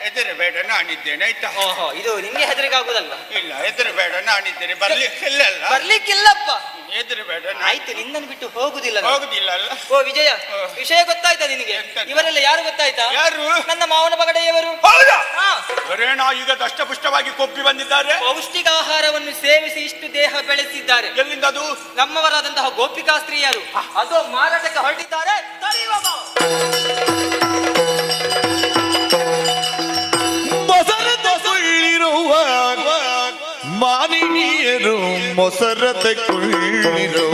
[SPEAKER 2] ಹೆದರಬೇಡ, ನಾನಿದ್ದೇನೆ ಆಯ್ತಾ?
[SPEAKER 3] ಓಹೋ, ಇದು ನಿಮ್ಗೆ ಹೆದರಿಗೆ ಆಗುದಲ್ವಾ?
[SPEAKER 2] ಇಲ್ಲ, ಹೆದರಬೇಡ, ನಾನಿದ್ದೇನೆ.
[SPEAKER 3] ಬರ್ಲಿಕ್ಕಿಲ್ಲಪ್ಪ.
[SPEAKER 2] ಹೆದರಬೇಡ.
[SPEAKER 3] ಆಯ್ತು, ನಿನ್ನನ್ನು ಬಿಟ್ಟು ಹೋಗುದಿಲ್ಲ
[SPEAKER 2] ಅಲ್ಲ.
[SPEAKER 3] ಓ ವಿಜಯ, ವಿಷಯ ಗೊತ್ತಾಯ್ತಾ ನಿನಗೆ? ಇವರೆಲ್ಲ ಯಾರು ಗೊತ್ತಾಯ್ತಾ?
[SPEAKER 2] ಯಾರು?
[SPEAKER 3] ನನ್ನ ಮಾವನ ಬಗಡೆಯವರು.
[SPEAKER 2] ಹೌದಾ? ಬರೇಣ ಈಗ ದಷ್ಟಪುಷ್ಟವಾಗಿ ಕೊಬ್ಬಿ ಬಂದಿದ್ದಾರೆ.
[SPEAKER 3] ಪೌಷ್ಟಿಕ ಆಹಾರವನ್ನು ಸೇವಿಸಿ ಇಷ್ಟು ದೇಹ ಬೆಳೆಸಿದ್ದಾರೆ.
[SPEAKER 2] ಎಲ್ಲಿಂದ ಅದು?
[SPEAKER 3] ನಮ್ಮವರಾದಂತಹ ಗೋಪಿಕಾ ಸ್ತ್ರೀಯರು ಅದು ಮಾರಾಟಕ್ಕೆ ಹೊರಟಿದ್ದಾರೆ.
[SPEAKER 5] ಮೊಸರದಕೊಳ್ಳಿರುವ ಮಾನಿನಿಯರು ಮೊಸರದಕೊಳ್ಳಿರುವ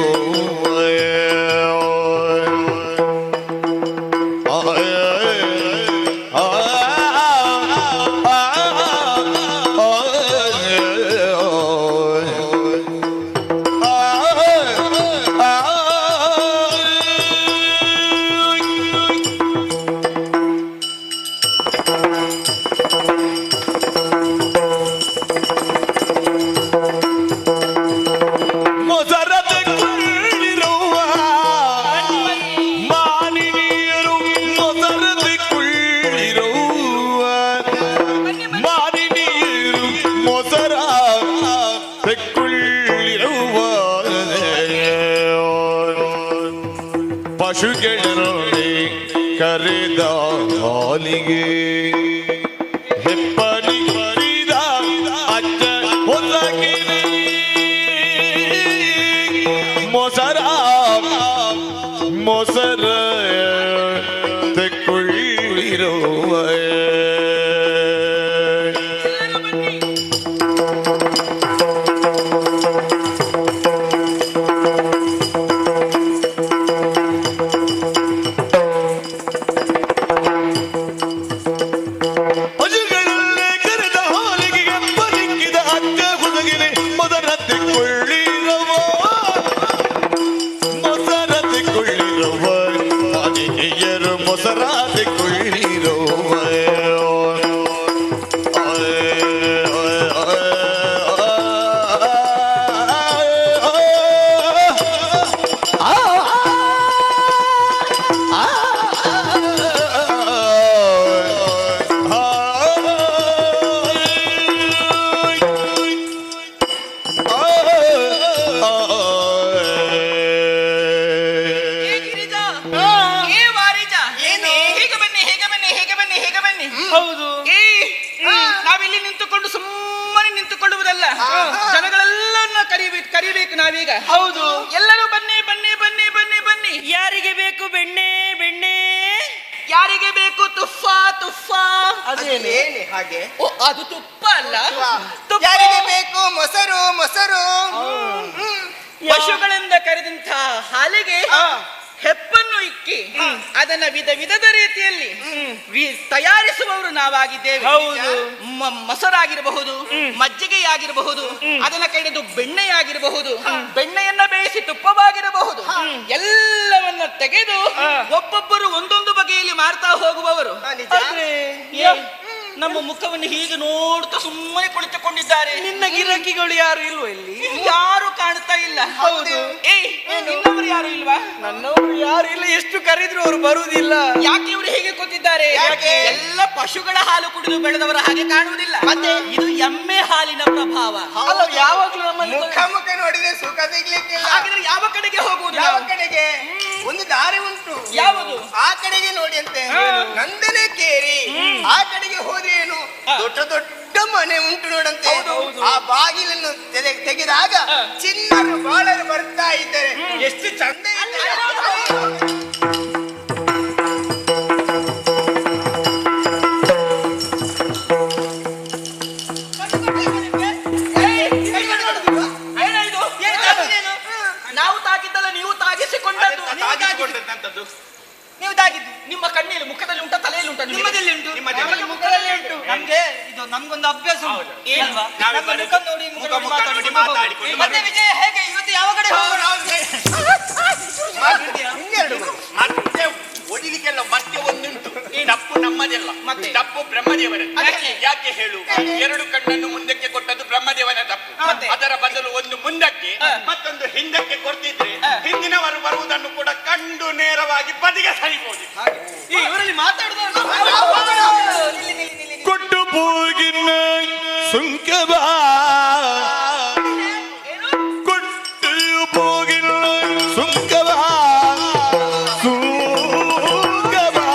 [SPEAKER 5] ಪಶುಗಳೊಡೆ ಕರೆದ ಹಾಲಿಗೆ ಹೆಪ್ಪಲಿ ಕರಿದ ಅಜ್ಜ ಹೊಲಗಿರಿ ಮೊಸರ ತೆಕ್ಕೊಳ್ಳಿರುವ
[SPEAKER 3] ಕರಿಬೇಕು ನಾವೀಗ. ಹೌದು, ಎಲ್ಲರೂ ಬನ್ನಿ ಬನ್ನಿ ಬನ್ನಿ ಬನ್ನಿ ಬನ್ನಿ. ಯಾರಿಗೆ ಬೇಕು ಬೆಣ್ಣೆ? ಬೆಣ್ಣೆ ಯಾರಿಗೆ
[SPEAKER 6] ಯಾರಿಗೆ ಬೇಕು ತುಪ್ಪ ತುಪ್ಪ?
[SPEAKER 3] ಅದೇನೆ ಹಾಗೆ
[SPEAKER 6] ಓ, ಅದು ತುಪ್ಪ ಅಲ್ಲ, ತುಪ್ಪ.
[SPEAKER 3] ಯಾರಿಗೆ ಬೇಕು ಮೊಸರು ಮೊಸರು?
[SPEAKER 6] ಪಶುಗಳಿಂದ ಕರೆದಂತ ಹಾಲಿಗೆ ಹೆಪ್ಪನ್ನು ಇಕ್ಕಿ ಅದನ್ನ ವಿಧ ವಿಧದ ರೀತಿಯಲ್ಲಿ ತಯಾರಿಸುವವರು ನಾವಾಗಿದ್ದೇವೆ. ಮೊಸರಾಗಿರಬಹುದು, ಮಜ್ಜಿಗೆಯಾಗಿರಬಹುದು, ಅದನ್ನ ಕಡಿದು ಬೆಣ್ಣೆಯಾಗಿರಬಹುದು, ಬೆಣ್ಣೆಯನ್ನ ಬೇಯಿಸಿ ತುಪ್ಪವಾಗಿರಬಹುದು, ಎಲ್ಲವನ್ನ ತೆಗೆದು ಒಬ್ಬೊಬ್ಬರು ಒಂದೊಂದು ಬಗೆಯಲ್ಲಿ ಮಾರ್ತಾ ಹೋಗುವವರು. ಆದ್ರೆ ನಮ್ಮ ಮುಖವನ್ನು ಹೀಗೆ ನೋಡ್ತಾ ಸುಮ್ಮನೆ ಕುಳಿತುಕೊಂಡಿದ್ದಾರೆ.
[SPEAKER 3] ನಿನ್ನ ಗಿರಾಕಿಗಳು ಯಾರು ಇಲ್ವೋ ಇಲ್ಲಿ?
[SPEAKER 6] ಯಾರು ಕಾಣ್ತಾ ಇಲ್ಲ.
[SPEAKER 3] ಹೌದು.
[SPEAKER 6] ನಿನ್ನವರು ಯಾರು ಇಲ್ವಾ?
[SPEAKER 3] ನನ್ನವರು ಯಾರು ಇಲ್ಲ, ಎಷ್ಟು ಕರೆದ್ರು ಅವರು ಬರುವುದಿಲ್ಲ.
[SPEAKER 6] ಯಾಕೆ ಇವರು ಹೀಗೆ ಕೂತಿದ್ದಾರೆ?
[SPEAKER 3] ಯಾಕೆ?
[SPEAKER 6] ಎಲ್ಲ ಪಶುಗಳ ಹಾಲು ಕುಡಿದು ಬೆಳೆದವರ ಹಾಗೆ ಕಾಣುವುದಿಲ್ಲ.
[SPEAKER 3] ಮತ್ತೆ
[SPEAKER 6] ಇದು ಎಮ್ಮೆ ಹಾಲಿನ ಪ್ರಭಾವ.
[SPEAKER 3] ಅಲ್ಲ, ಯಾವಾಗ್ಲೂ ನಮ್ಮಲ್ಲಿ ಮುಖ ನೋಡಿದ್ರೆ ಸುಖ ಸಿಗ್ಲಿಕ್ಕಿಲ್ಲ.
[SPEAKER 6] ಹಾಗಿದ್ರೆ ಯಾವ ಕಡೆಗೆ ಹೋಗುವುದು?
[SPEAKER 3] ಯಾವ ಕಡೆಗೆ? ಒಂದು ದಾರಿ ಉಂಟು.
[SPEAKER 6] ಯಾವುದು?
[SPEAKER 3] ಆ ಕಡೆಗೆ ನೋಡಿ ಅಂತೆ. ನಂದನೆ ಕೇರಿ ಆ ಕಡೆಗೆ ಹೋದ್ರೇನು ದೊಡ್ಡ ದೊಡ್ಡ ಮನೆ ಉಂಟು ನೋಡಂತೆ. ಆ ಬಾಗಿಲನ್ನು ತೆಗೆದಾಗ ಚಿನ್ನರು ಬಾಳರು ಬರ್ತಾ ಇದ್ದಾರೆ. ಎಷ್ಟು ಚಂದ ಇದೆ.
[SPEAKER 6] ಏನಾಯ್ತು? ನಾವು ತಾಗಿದ್ದಲ್ಲ, ನೀವು ತಾಗಿಸಿಕೊಂಡದ್ದು.
[SPEAKER 3] ನೀವು ತಾಗಿದ್ದು
[SPEAKER 6] ನಿಮ್ಮ ಕಣ್ಣಿಯಲ್ಲಿ ಮುಖದಲ್ಲಿ ಉಂಟ, ತಲೆಯಲ್ಲಿ ಉಂಟ?
[SPEAKER 3] ನಿಮ್ಮದಲ್ಲಿ ಉಂಟು,
[SPEAKER 6] ನಿಮ್ಮದಲ್ಲಿ
[SPEAKER 3] ಮುಖದಲ್ಲಿ ಉಂಟು. ನಮ್ಗೆ ಇದು ನಮ್ಗೊಂದು ಅಭ್ಯಾಸ ಉಂಟು.
[SPEAKER 6] ಏನಲ್ವಾ?
[SPEAKER 3] ನಮ್ಮ ಮುಖ ನೋಡಿ ಮಾತಾಡಿಕೊಂಡು. ಮತ್ತೆ ವಿಜಯ ಹೇಗೆ ಇವತ್ತು ಯಾವ ಕಡೆ ಹೋಗೋಣ?
[SPEAKER 2] ಮತ್ತೆ ಒಡಿಲಿಕ್ಕೆಲ್ಲ ಮತ್ತೆ ಒಂದುಂಟು. ಈ ತಪ್ಪು ನಮ್ಮದೆಲ್ಲ, ಮತ್ತೆ ತಪ್ಪು ಬ್ರಹ್ಮದೇವರದ್ದು. ಯಾಕೆ ಹೇಳು? ಎರಡು ಕಣ್ಣನ್ನು ಮುಂದಕ್ಕೆ ಕೊಟ್ಟದ್ದು ಬ್ರಹ್ಮದೇವನ ತಪ್ಪು. ಅದರ ಬದಲು ಒಂದು ಮುಂದಕ್ಕೆ ಮತ್ತೊಂದು ಹಿಂದಕ್ಕೆ ಕೊಡ್ತಿದ್ರೆ ಹಿಂದಿನವರು ಬರುವುದನ್ನು ಕೂಡ ಕಂಡು ನೇರವಾಗಿ ಬದಿಗೆ ಸರಿಬಹುದು.
[SPEAKER 6] ಇವರಲ್ಲಿ ಮಾತಾಡುದು
[SPEAKER 5] ಕೊಟ್ಟು ಹೋಗಿನ ಸುಂಕಬಾ ಕೊಟ್ಟು ಹೋಗಿನ ಸುಂಕಬಾ ಸುಂಕಬಾ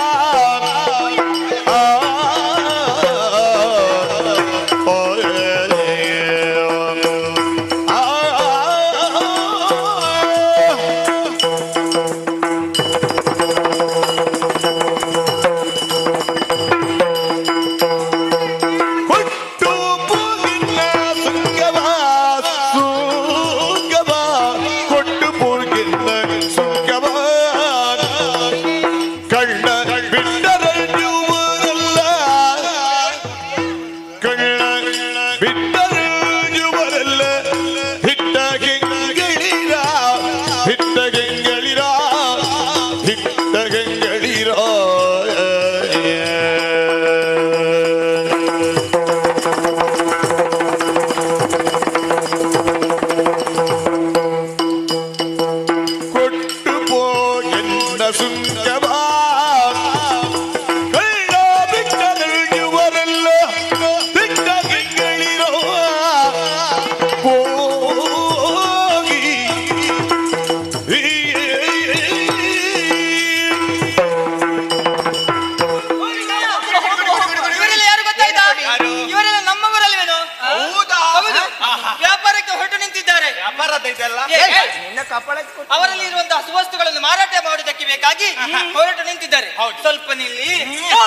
[SPEAKER 3] ಅವರಲ್ಲಿ ಇರುವಂತಹ ಸುವಸ್ತುಗಳನ್ನು ಮಾರಾಟ ಮಾಡುವುದಕ್ಕೆ ಬೇಕಾಗಿ ಹೊರಟು ನಿಂತಿದ್ದಾರೆ. ಸ್ವಲ್ಪ ನಿಲ್ಲಿ.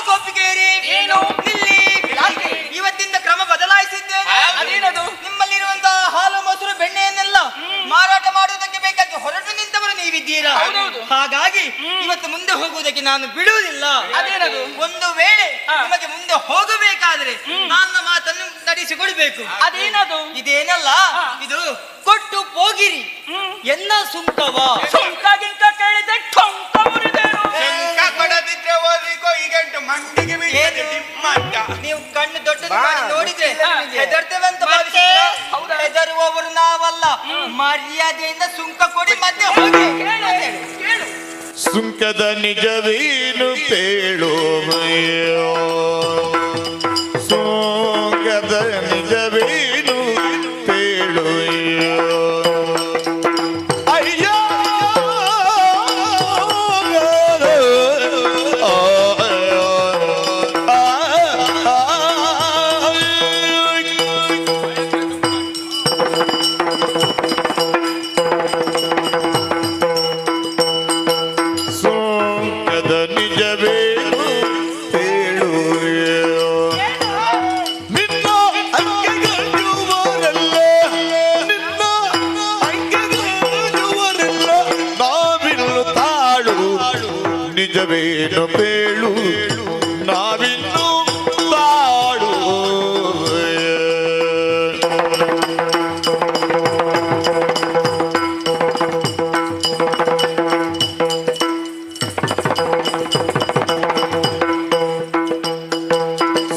[SPEAKER 3] ಗೋಪಿಗೆಯರೇ,
[SPEAKER 6] ಏನು
[SPEAKER 3] ನಿಲ್ಲಿ. ಇವತ್ತಿಂದ ಕ್ರಮ ಬದಲಾಯಿಸಿದ್ದೇನೆ.
[SPEAKER 6] ಅದೇನದು?
[SPEAKER 3] ನಿಮ್ಮಲ್ಲಿರುವಂತಹ ಹಾಲು ಮೊಸರು ಬೆಣ್ಣೆಯನ್ನೆಲ್ಲ ಮಾರಾಟ ಮಾಡುವುದಕ್ಕೆ ಬೇಕಾಗಿ ಹೊರಟು ನಿಂತವರು ನೀವಿದ್ದೀರಾ. ಹಾಗಾಗಿ ಇವತ್ತು ಮುಂದೆ ಹೋಗುವುದಕ್ಕೆ ನಾನು ಬಿಡುವುದಿಲ್ಲ.
[SPEAKER 6] ಅದೇನದು?
[SPEAKER 3] ಒಂದು ವೇಳೆ ನಿಮಗೆ ಮುಂದೆ ಹೋಗಬೇಕಾದ್ರೆ ನನ್ನ ಮಾತನ್ನು ನಡೆಸಿಕೊಡ್ಬೇಕು.
[SPEAKER 6] ಅದೇನದು?
[SPEAKER 3] ಇದೇನಲ್ಲ, ಇದು ಕೊಟ್ಟು ಹೋಗಿರಿ ಎನ್ನ ಸುಂಕವ.
[SPEAKER 6] ಸುಂಕಗಿಂತ ಕೇಳಿದೆ ಟೊಂಕ ಮುರಿದೇನು?
[SPEAKER 2] ಶಂಕ ಕೊಡದಿದ್ರೆ ಓದಿಕೋ ಈಗಂಟು ಮಂಡಿಗೆ ಬೀಳ್ತದೆ ನಿಮ್ಮ ಅಂತ.
[SPEAKER 3] ನೀವು ಕಣ್ಣು ದೊಡ್ಡದು ಮಾಡಿ ನೋಡಿದ್ರೆ ಹೆದರ್ತೇವೆ ಅಂತ ಭಾವಿಸಿದ್ರೆ ಹೆದರುವವರು ನಾವಲ್ಲ. ಮರ್ಯಾದೆಯಿಂದ ಸುಂಕ ಕೊಡಿ ಮತ್ತೆ ಹೋಗಿ.
[SPEAKER 5] ಸುಂಕದ ನಿಜವೇನು ಪೇಳುವಯ್ಯೋ ಸುಂಕದ ನಿಜವೇನು ಪೇಳುವಯ್ಯೋ ಅಯ್ಯೋ ಸುಂಕದ ನಿಜವೇನು ನಿಜವೇನು ಪೇಳು ನಾವಿನ್ನು ತಾಳು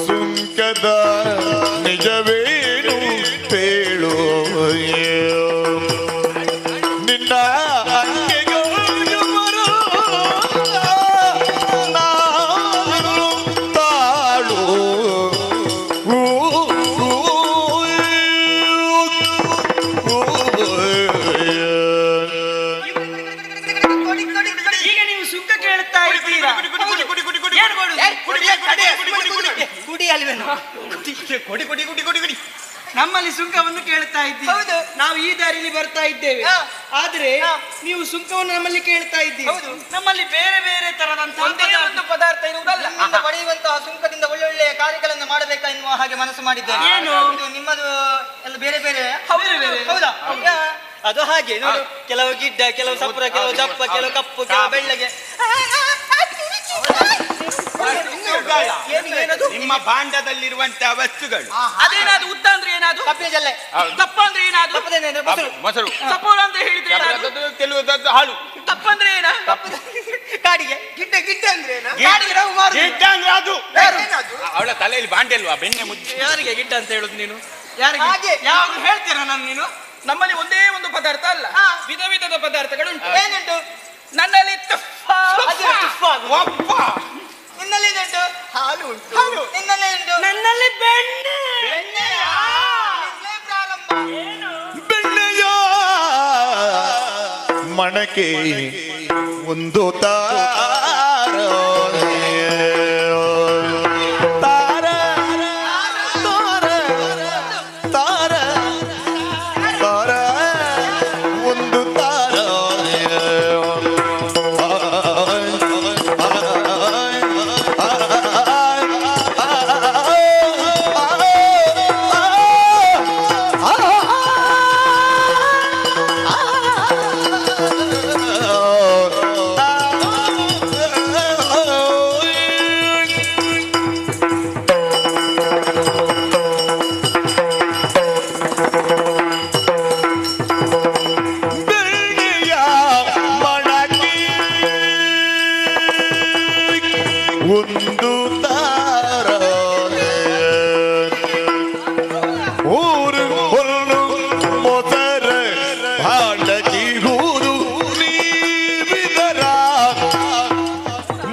[SPEAKER 5] ಸುಂಕದ ನಿಜವೇನು ಪೇಳು ನಿನ್ನ ಅಂಕೆಗಳು ಬರೋ ನಾನು ತಾಳು
[SPEAKER 6] ಈಗ ನೀವು ಸುಂಕ ಕೇಳುತ್ತಾ ಇದ್ದೀರಾ? ಏನು
[SPEAKER 3] ಕುಡಿ ಅಲ್ವೇನು?
[SPEAKER 6] ನಮ್ಮಲ್ಲಿ ಸುಂಕವನ್ನು ಕೇಳುತ್ತಾ ಇದ್ದೀವಿ.
[SPEAKER 3] ಹೌದು.
[SPEAKER 6] ನಾವು ಈ ದಾರಿಯಲ್ಲಿ ಬರ್ತಾ ಇದ್ದೇವೆ. ಆದ್ರೆ ನೀವು ಸುಂಕವನ್ನು ನಮ್ಮಲ್ಲಿ ಕೇಳ್ತಾ ಇದ್ದೀವಿ.
[SPEAKER 3] ಹೌದು.
[SPEAKER 6] ನಮ್ಮಲ್ಲಿ ಬೇರೆ ಬೇರೆ ತರದಂತಹ
[SPEAKER 3] ಒಂದೇ ಒಂದು ಪದಾರ್ಥ ಇರುವುದಲ್ಲ. ನಿಮ್ಮಿಂದ ಪಡೆಯುವಂತಹ ಸುಂಕದಿಂದ ಒಳ್ಳೊಳ್ಳೆಯ ಕಾರ್ಯಗಳನ್ನು ಮಾಡಬೇಕಾ ಎನ್ನುವ ಹಾಗೆ ಮನಸ್ಸು ಮಾಡಿದ್ದೇನೆ.
[SPEAKER 6] ಏನು?
[SPEAKER 3] ಇದು ನಿಮ್ಮದು ಎಲ್ಲ ಬೇರೆ ಬೇರೆ
[SPEAKER 6] ಬೇರೆ ಬೇರೆ.
[SPEAKER 3] ಹೌದಾ? ಅದು ಹಾಗೆ ನೋಡು, ಕೆಲವು ಗಿಡ್ಡ, ಕೆಲವು ಸಪುರ, ಕೆಲವು ದಪ್ಪ, ಕೆಲವು ಕಪ್ಪು, ಕೆಲವು ಬೆಳ್ಳಗೆ. ಏನದು?
[SPEAKER 2] ನಿಮ್ಮ ಭಾಂಡದಲ್ಲಿರುವಂತಹ ವಸ್ತುಗಳು.
[SPEAKER 6] ಅದೇನಾದ್ರು ಉದ್ದ ಅಂದ್ರೆ ಏನಾದ್ರು,
[SPEAKER 3] ಕಪ್ಪಿನ ಜಲ್ಲೆ.
[SPEAKER 6] ದಪ್ಪ ಅಂದ್ರೆ ಏನಾದ್ರು,
[SPEAKER 3] ದಪ್ಪದೇನೆ ಮೊಸರು.
[SPEAKER 2] ಮೊಸರು.
[SPEAKER 6] ಸಪೋಲ ಅಂತ ಹೇಳಿದ್ರೆ ಏನಾದ್ರು,
[SPEAKER 2] ಕೆಲವು ಹಾಳು.
[SPEAKER 6] ದಪ್ಪ ಅಂದ್ರೆ ಏನ,
[SPEAKER 3] ಕಾಡಿಗೆ ಗಿಡ್ಡ ಗಿಡ್ಡ ಅಂದ್ರೆ ಏನು? ಕಾಡಿಗೆ ನಾವು ಮಾರುದು.
[SPEAKER 2] ಗಿಡ್ಡ ಅಂದ್ರೆ ಅದು
[SPEAKER 3] ಏನದು?
[SPEAKER 2] ಅವಳ ತಲೆಯಲ್ಲಿ ಬಾಂಡೆ ಅಲ್ವಾ, ಬೆಣ್ಣೆ ಮುದ್ದೆ.
[SPEAKER 6] ಯಾರಿಗೆ ಗಿಡ್ಡ ಅಂತ ಹೇಳುದು ನೀನು? ಯಾರಿಗೆ?
[SPEAKER 3] ಹಾಗೆ.
[SPEAKER 6] ಯಾವಾಗ ಹೇಳ್ತೀರಾ ನಾನು ನೀನು? ನಮ್ಮಲ್ಲಿ ಒಂದೇ ಒಂದು ಪದಾರ್ಥ ಅಲ್ಲ, ವಿಧ ವಿಧದ ಪದಾರ್ಥಗಳುಂಟು.
[SPEAKER 3] ಏನುಂಟು?
[SPEAKER 6] ನನ್ನಲ್ಲಿ ತುಪ್ಪ,
[SPEAKER 3] ಅದು ತುಪ್ಪ ಆಗುದು.
[SPEAKER 2] ಒಪ್ಪ
[SPEAKER 3] ನಿನ್ನಲ್ಲಿ ಏನುಂಟು? ಹಾಲು ಉಂಟು. ನಿನ್ನಲ್ಲಿ ಉಂಟು?
[SPEAKER 6] ನನ್ನಲ್ಲಿ ಬೆಣ್ಣೆ.
[SPEAKER 3] ಇಲ್ಲೇ ಪ್ರಾರಂಭ.
[SPEAKER 5] ಬೆಣ್ಣೆಯ ಮಣಕೆ ಒಂದು ತಾರ ತಾರ ತಾರ ತಾರ ತಾರ ಒಂದು ತಾರ ಬೆಣ್ಣೆಯ ಮಣಕೆ ಒಂದು ತಾರ ಊರು ಹೊಲ್ಲು ಮೊದರ ಭಾಂಡಕಿ ಹೂರು ನೀವಿದರ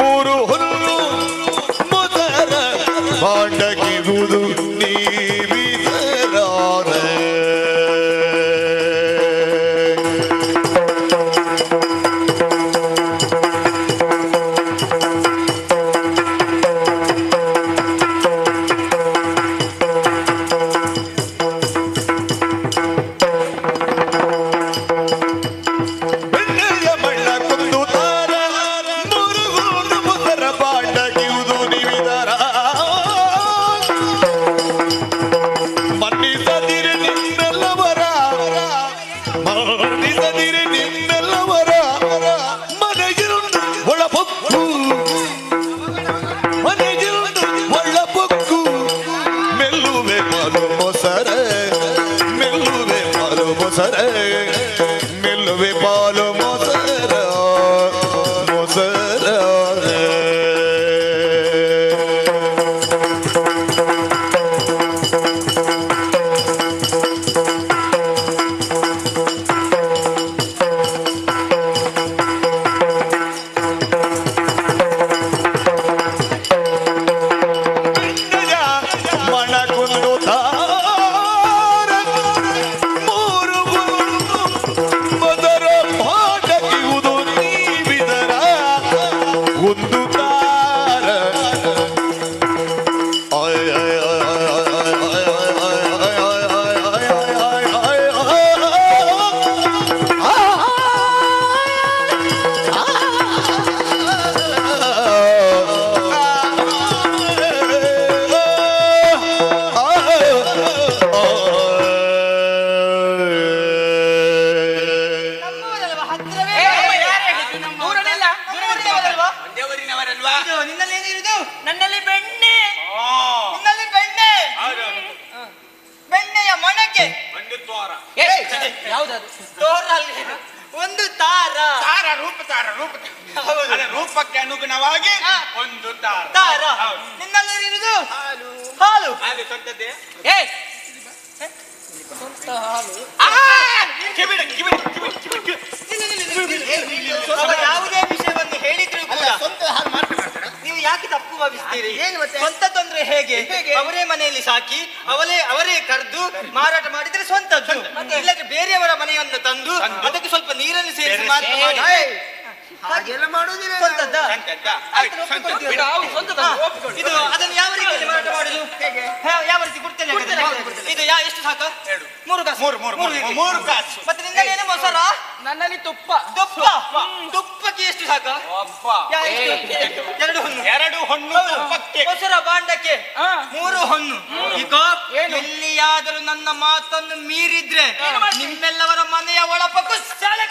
[SPEAKER 5] ಮೂರು ಹುಲ್ಲು ಮೊದರ ಭಾಂಡಕಿ ಹೂರು ನೀವಿದರ ಬೆಣ್ಣೆಯ ಬಣ್ಣ ಕೊಂದು ತಾರ ಮುರುಗೋದು ಮೊದರ ಬಾಂಡಗಿಯುವುದು ನಿವಿದರ ಮನ್ನಿಸದಿರೆ ನಿಮ್ಮೆಲ್ಲವರ ಮನ್ನಿಸದಿರೆ ನಿಮ್ಮೆಲ್ಲವರ ಮನೆಗಿರುಂಡು ಒಳಪೊಕ್ಕು ಮನೆಗಿರುಂಡು ಒಳ್ಳಪೊಕ್ಕು ಮೆಲ್ಲುವೆ ಪಾಲು ಮೊಸರ ಮೆಲ್ಲುವೆ ಪಾಲು ಮೊಸರ ಮೆಲ್ಲುವೆ ಪಾಲು ಮೊಸರ ಮೊಸರ ಬೆಣ್ಣೆಯ ಮಣಕೊಂದು ತಾರ ಮೂರು ಗುಂಡು
[SPEAKER 3] ಯಾವ್ದದು ತೋರಲ್ಲಿ ಒಂದು ತಾರ
[SPEAKER 2] ತಾರ ರೂಪ ಅದೇ ರೂಪಕ್ಕೆ ಅನುಗುಣವಾಗಿ ಒಂದು
[SPEAKER 3] ತಾರ
[SPEAKER 2] ಹೌದು.
[SPEAKER 3] ನಿನ್ನಲ್ಲಿರುವುದು ಹಾಲು
[SPEAKER 2] ಅದು ಸ್ವಂತದ್ದೇ?
[SPEAKER 3] ಏ ಅವ ಯಾವುದೇ ವಿಷಯವನ್ನು ಹೇಳಿದ್ರು ಕೂಡ ನೀವು ಯಾಕೆ ತಪ್ಪು ಭಾವಿಸ್ತೀರಿ? ಸ್ವಂತದ್ದು ಅಂದ್ರೆ ಹೇಗೆ? ಅವರೇ ಮನೆಯಲ್ಲಿ ಸಾಕಿ ಅವರೇ ಕರೆದು ಮಾರಾಟ ಮಾಡಿದ್ರೆ ಸ್ವಂತದ್ದು. ಇಲ್ಲದ್ರೆ ಬೇರೆಯವರ ಮನೆಯನ್ನು ತಂದು ಅದಕ್ಕೆ ಸ್ವಲ್ಪ ನೀರನ್ನು ಸೇರಿಸಿ ಮಾರಾಟ ಮಾಡಿ
[SPEAKER 6] ಹಾಗೆಲ್ಲ ಮಾಡುವುದಿಲ್ಲ
[SPEAKER 3] ಸ್ವಂತದ್ದಾ?
[SPEAKER 2] ಸ್ವಂತದ್ದಾ? ಆಯ್ತು, ಸ್ವಂತ. ಬಿಡು.
[SPEAKER 3] ಇದು ಅದನ್ನು ಯಾವ ರೀತಿಯಲ್ಲಿ ಮಾರಾಟ ಮಾಡುದು? ಯಾವ ರೀತಿ ಕೊಡ್ತೇನೆ ಇದು ಎಷ್ಟು ಸಾಕು? ಮೂರು ಕಾಸು.
[SPEAKER 2] ಮೂರು ಕಾಸು.
[SPEAKER 3] ಮತ್ತೆ ನಿನ್ನೇನು ಮೊಸರ?
[SPEAKER 6] ನನ್ನಲ್ಲಿ ತುಪ್ಪ
[SPEAKER 3] ತುಪ್ಪಕ್ಕೆ ಎಷ್ಟು ಸಾಕು? ಎರಡು ಹೊನ್ನು.
[SPEAKER 2] ಎರಡು ಹೊನ್ನು ತುಪ್ಪಕ್ಕೆ.
[SPEAKER 3] ಮೊಸರ ಬಾಂಡಕ್ಕೆ 3 ಹೊನ್ನು. ಈಗ ಎಲ್ಲಿಯಾದರೂ ನನ್ನ ಮಾತನ್ನು ಮೀರಿದ್ರೆ ನಿಮ್ಮೆಲ್ಲವರ ಮನೆಯ ಒಳಪಕ್ಕ ಶಾಲೆ